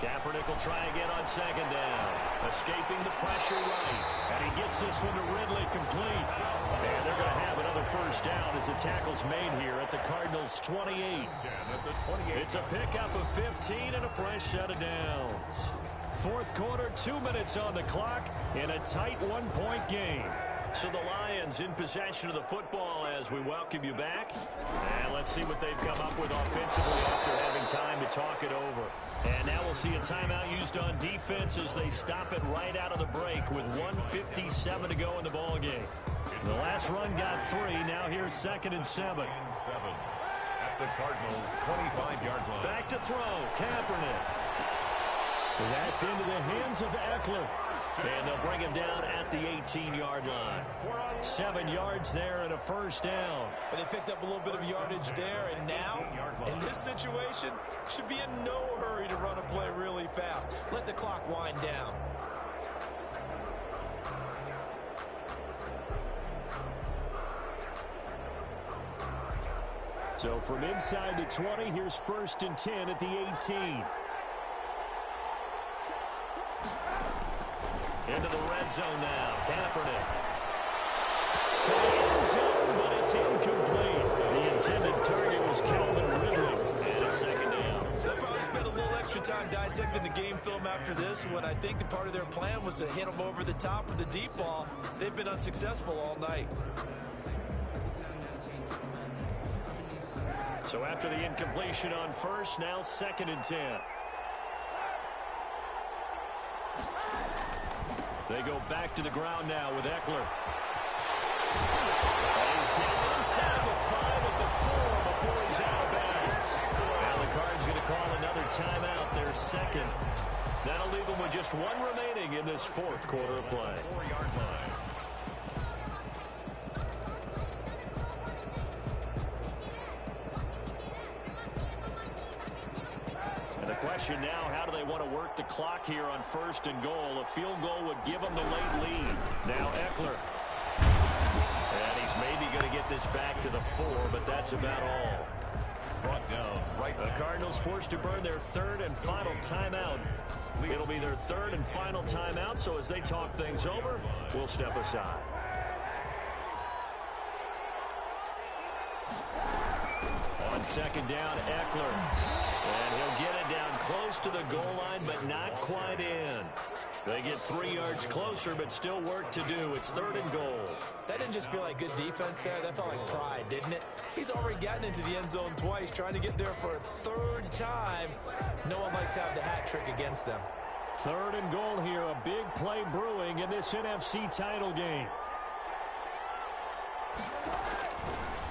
Kaepernick will try again on 2nd down. Escaping the pressure right. And he gets this one to Ridley complete. And they're going to have another first down as the tackle's made here at the Cardinals' 28. It's a pickup of 15 and a fresh set of downs. Fourth quarter, 2 minutes on the clock in a tight one-point game. So the Lions in possession of the football as we welcome you back. And let's see what they've come up with offensively after having time to talk it over. And now we'll see a timeout used on defense as they stop it right out of the break with 1:57 to go in the ball game. The last run got 3. Now here's 2nd and 7. At the Cardinals' 25-yard line. Back to throw, Kaepernick. That's into the hands of Eckler. And they'll bring him down at the 18-yard line. 7 yards there and a first down. But they picked up a little bit of yardage there, and now, in this situation, should be in no hurry to run a play really fast. Let the clock wind down. So from inside the 20, here's 1st and 10 at the 18. Into the red zone now. Kaepernick. To the end zone, but it's incomplete. The intended target was Calvin Ridley. And it's second down. They'll probably spend a little extra time dissecting the game film after this when I think the part of their plan was to hit them over the top with the deep ball. They've been unsuccessful all night. So after the incompletion on first, now 2nd and 10. They go back to the ground now with Eckler. He's down inside the 5 at the 4 before he's out of bounds. Now the Cards going to call another timeout, their second. That'll leave them with just one remaining in this 4th quarter of play. 4-yard line. And the question now, how do they want to work the clock here on 1st and goal? A field goal would give them the late lead. Now Eckler. And he's maybe going to get this back to the 4, but that's about all. Brought down right. The Cardinals forced to burn their 3rd and final timeout. It'll be their 3rd and final timeout, so as they talk things over, we'll step aside. On 2nd down, Eckler. And he'll get it down close to the goal line, but not quite in. They get 3 yards closer, but still work to do. It's 3rd and goal. That didn't just feel like good defense there. That felt like pride, didn't it? He's already gotten into the end zone twice, trying to get there for a 3rd time. No one likes to have the hat trick against them. 3rd and goal here. A big play brewing in this NFC title game.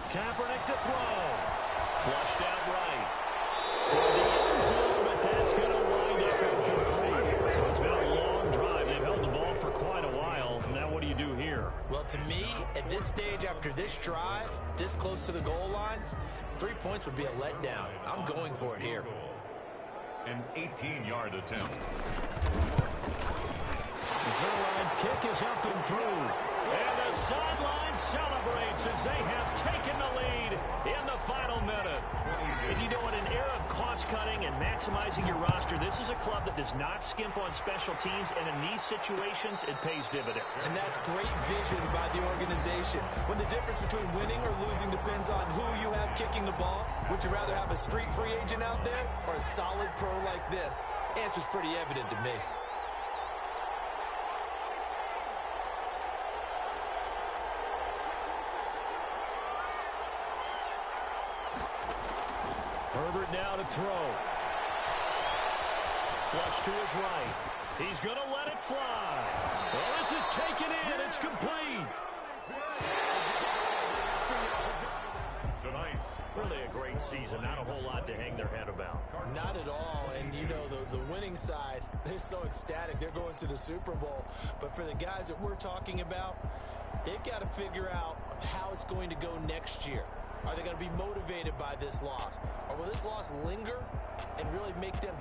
Kaepernick to throw. Flushed out right. Toward the end zone, but that's going to wind up incomplete. So it's been a long drive. They've held the ball for quite a while. Now what do you do here? Well, to me, at this stage, after this drive, this close to the goal line, 3 points would be a letdown. I'm going for it here. An 18-yard attempt. Zerline's kick is up and through. And the sideline celebrates as they have taken the lead in the final minute. And you know, in an era of cost-cutting and maximizing your roster, this is a club that does not skimp on special teams, and in these situations, it pays dividends. And that's great vision by the organization. When the difference between winning or losing depends on who you have kicking the ball, would you rather have a street free agent out there or a solid pro like this? Answer's pretty evident to me. Herbert now to throw. Flush to his right. He's going to let it fly. Well, this is taken in. It's complete. Tonight's really a great season. Not a whole lot to hang their head about. Not at all. And, you know, the winning side, they're so ecstatic. They're going to the Super Bowl. But for the guys that we're talking about, they've got to figure out how it's going to go next year. Are they going to be motivated by this loss? Or will this loss linger and really make them,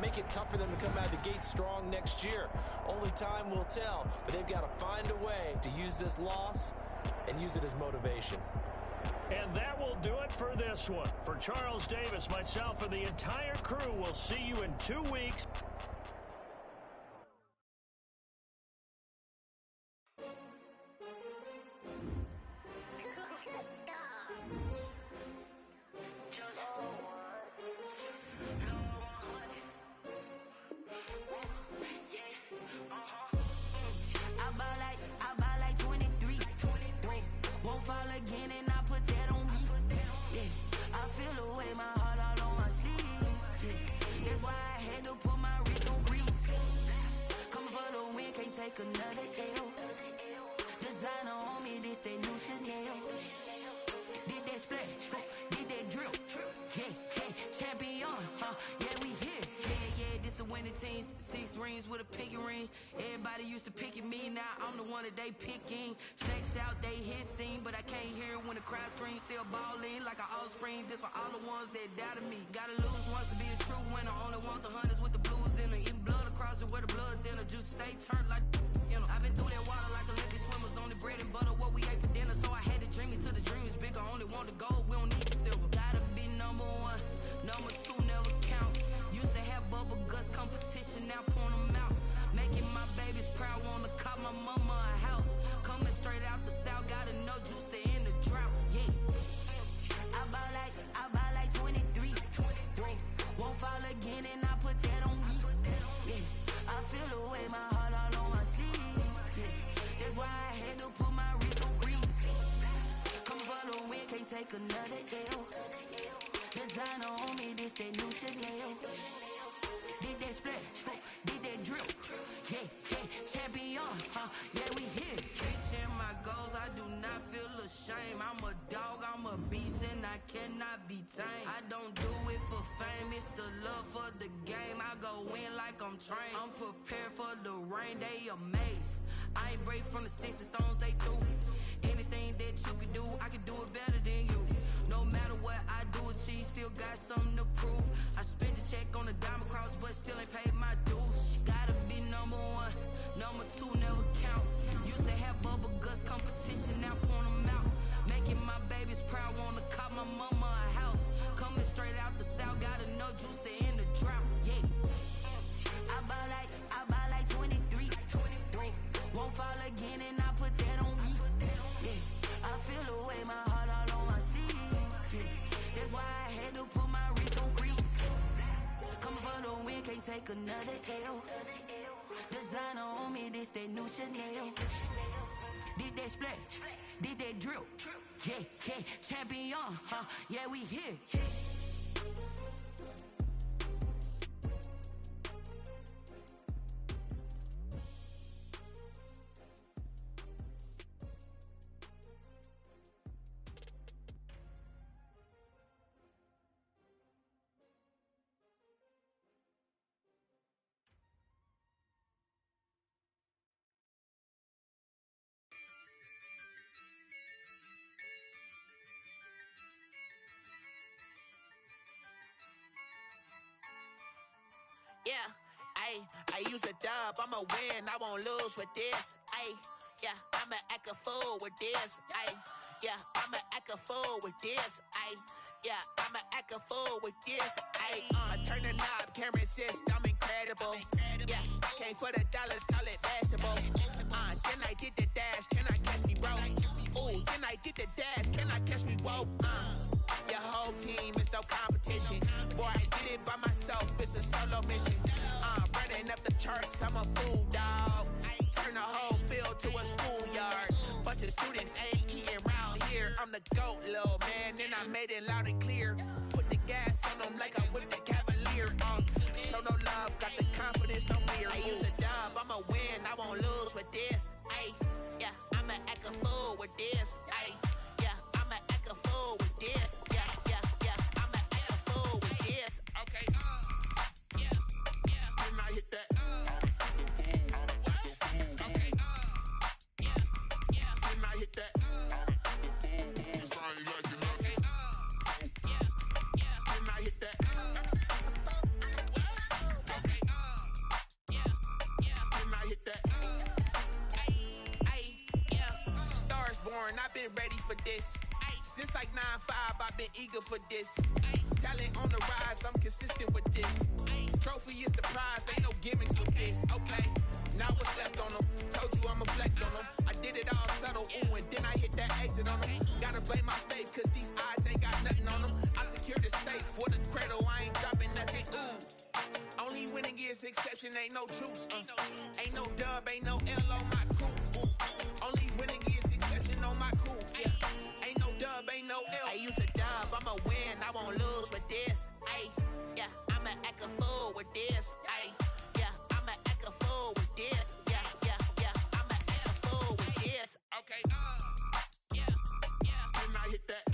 make it tough for them to come out of the gate strong next year? Only time will tell, but they've got to find a way to use this loss and use it as motivation. And that will do it for this one. For Charles Davis, myself, and the entire crew, we'll see you in 2 weeks. Another L. Designer on me, this that new Chanel. Did that splash, did that drill. Yeah, champion, yeah, we here. Yeah, this the winning team. 6 rings with a pinky ring. Everybody used to pick at me, now I'm the one that they picking. Snakes out, they hit scene, but I can't hear when the crowd screams. Still balling like an offspring. This for all the ones that doubted me. Gotta lose once to be a true winner. Only want the hunters with the blues in it. Eating blood across it where the blood thinner. Juice stay turned like. I've been through that water like Olympic swimmers. Only bread and butter, what we ate for dinner. So I had to dream it till the dream is bigger. Only want the gold, we don't need the silver. Gotta be number 1, number 2 never count. Used to have bubble guts competition, now point them out. Making my my baby's proud, wanna call my mama a house. Coming straight out the south, got enough juice to end the drought. Yeah. I buy like 23. Won't fall again, and I put that on me. Yeah. I feel the way, my heart all on my sleeve. Yeah. That's why I had to put my wrist on freeze. Come for the win, can't take another L. Designer on me, this that new Chanel. Did that split, did that drill. Yeah, champion, yeah, we here. Reaching my goals, I do not feel ashamed. I'm a dog, I'm a beast, and I cannot be tamed. I don't do it for fame, it's the love for the game. I go in like I'm trained. I'm prepared for the rain, they amazed. I ain't break from the sticks and stones they threw. Anything that you can do, I can do it better than you. No matter what I do, achieve, still got something to prove. I spent the check on the diamond cross, but still ain't paid my dues. Gotta be number one, number two never count. Used to have bubble guts competition, now point them out. Making my babies proud, wanna call my mama a house. Coming straight out the south, got enough juice to end the drought. Yeah. I buy like 23. Won't fall again, and I put that on me. Yeah. I feel the way, my heart all on my sleeve. Yeah. That's why I had to put my wrist on freeze. Coming for the win, can't take another L. Designer on me, this that new Chanel. Did that split, did that drill. Yeah, champion, yeah, we here. Yeah, I use a dub, I'ma win, I won't lose with this. Yeah, I'ma act a fool with this. Yeah, I'ma act a fool with this. Yeah, I'ma act a fool with this. Turn the knob, camera assist, I'm incredible. Yeah, came for the dollars, call it vegetable. Then I did the dash, can I catch me, bro? Ooh, then I did the dash, can I catch me, whoa? Your whole team is no competition. Boy, I did it by myself, it's a solo mission. Running up the charts, I'm a fool, dog. Turn the whole field to a schoolyard. Bunch of students ain't eating round here. I'm the GOAT, little man, and I made it loud and clear. Put the gas on them like I whipped the Cavalier. Show no love, got the confidence, no fear. I use a dub, I'ma win, I won't lose with this. Yeah, I'ma act a fool with this. Yeah, I'ma act a fool with this. Yeah, I'ma act a fool with this. Okay, and I hit that. Okay, and I hit that. It's only like you know. Okay, and I hit that. Okay, and I hit that. Stars born, I've been ready for this. Since like 9-5, I've been eager for this. Talent on the rise, I'm consistent with this. Trophy is the prize, ain't no gimmicks with this. Okay, now what's left on them? Told you I'ma flex on them. I did it all subtle, ooh, and then I hit that exit on them. Gotta blame my faith, cause these odds ain't got nothing on them. I secured the safe for the cradle, I ain't dropping nothing, ooh. Only winning is exception, ain't no truce. Ain't no dub, ain't no L on my crew. Only winning is exception on my crew. Yeah, ain't no dub, ain't no L. I use a dub, I'ma win, I won't lose with this. Yeah, I'ma act a fool with this. Yeah, I'ma act a fool with this. Yeah, I'ma act a fool with this. Okay, and I hit that.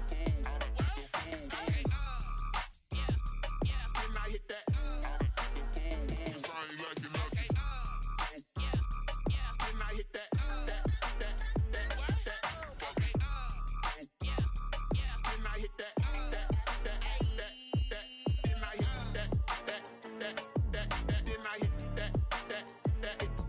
Okay, and I hit that. It's only like you know. Okay, and I hit that. Okay, and I hit that. And I hit that.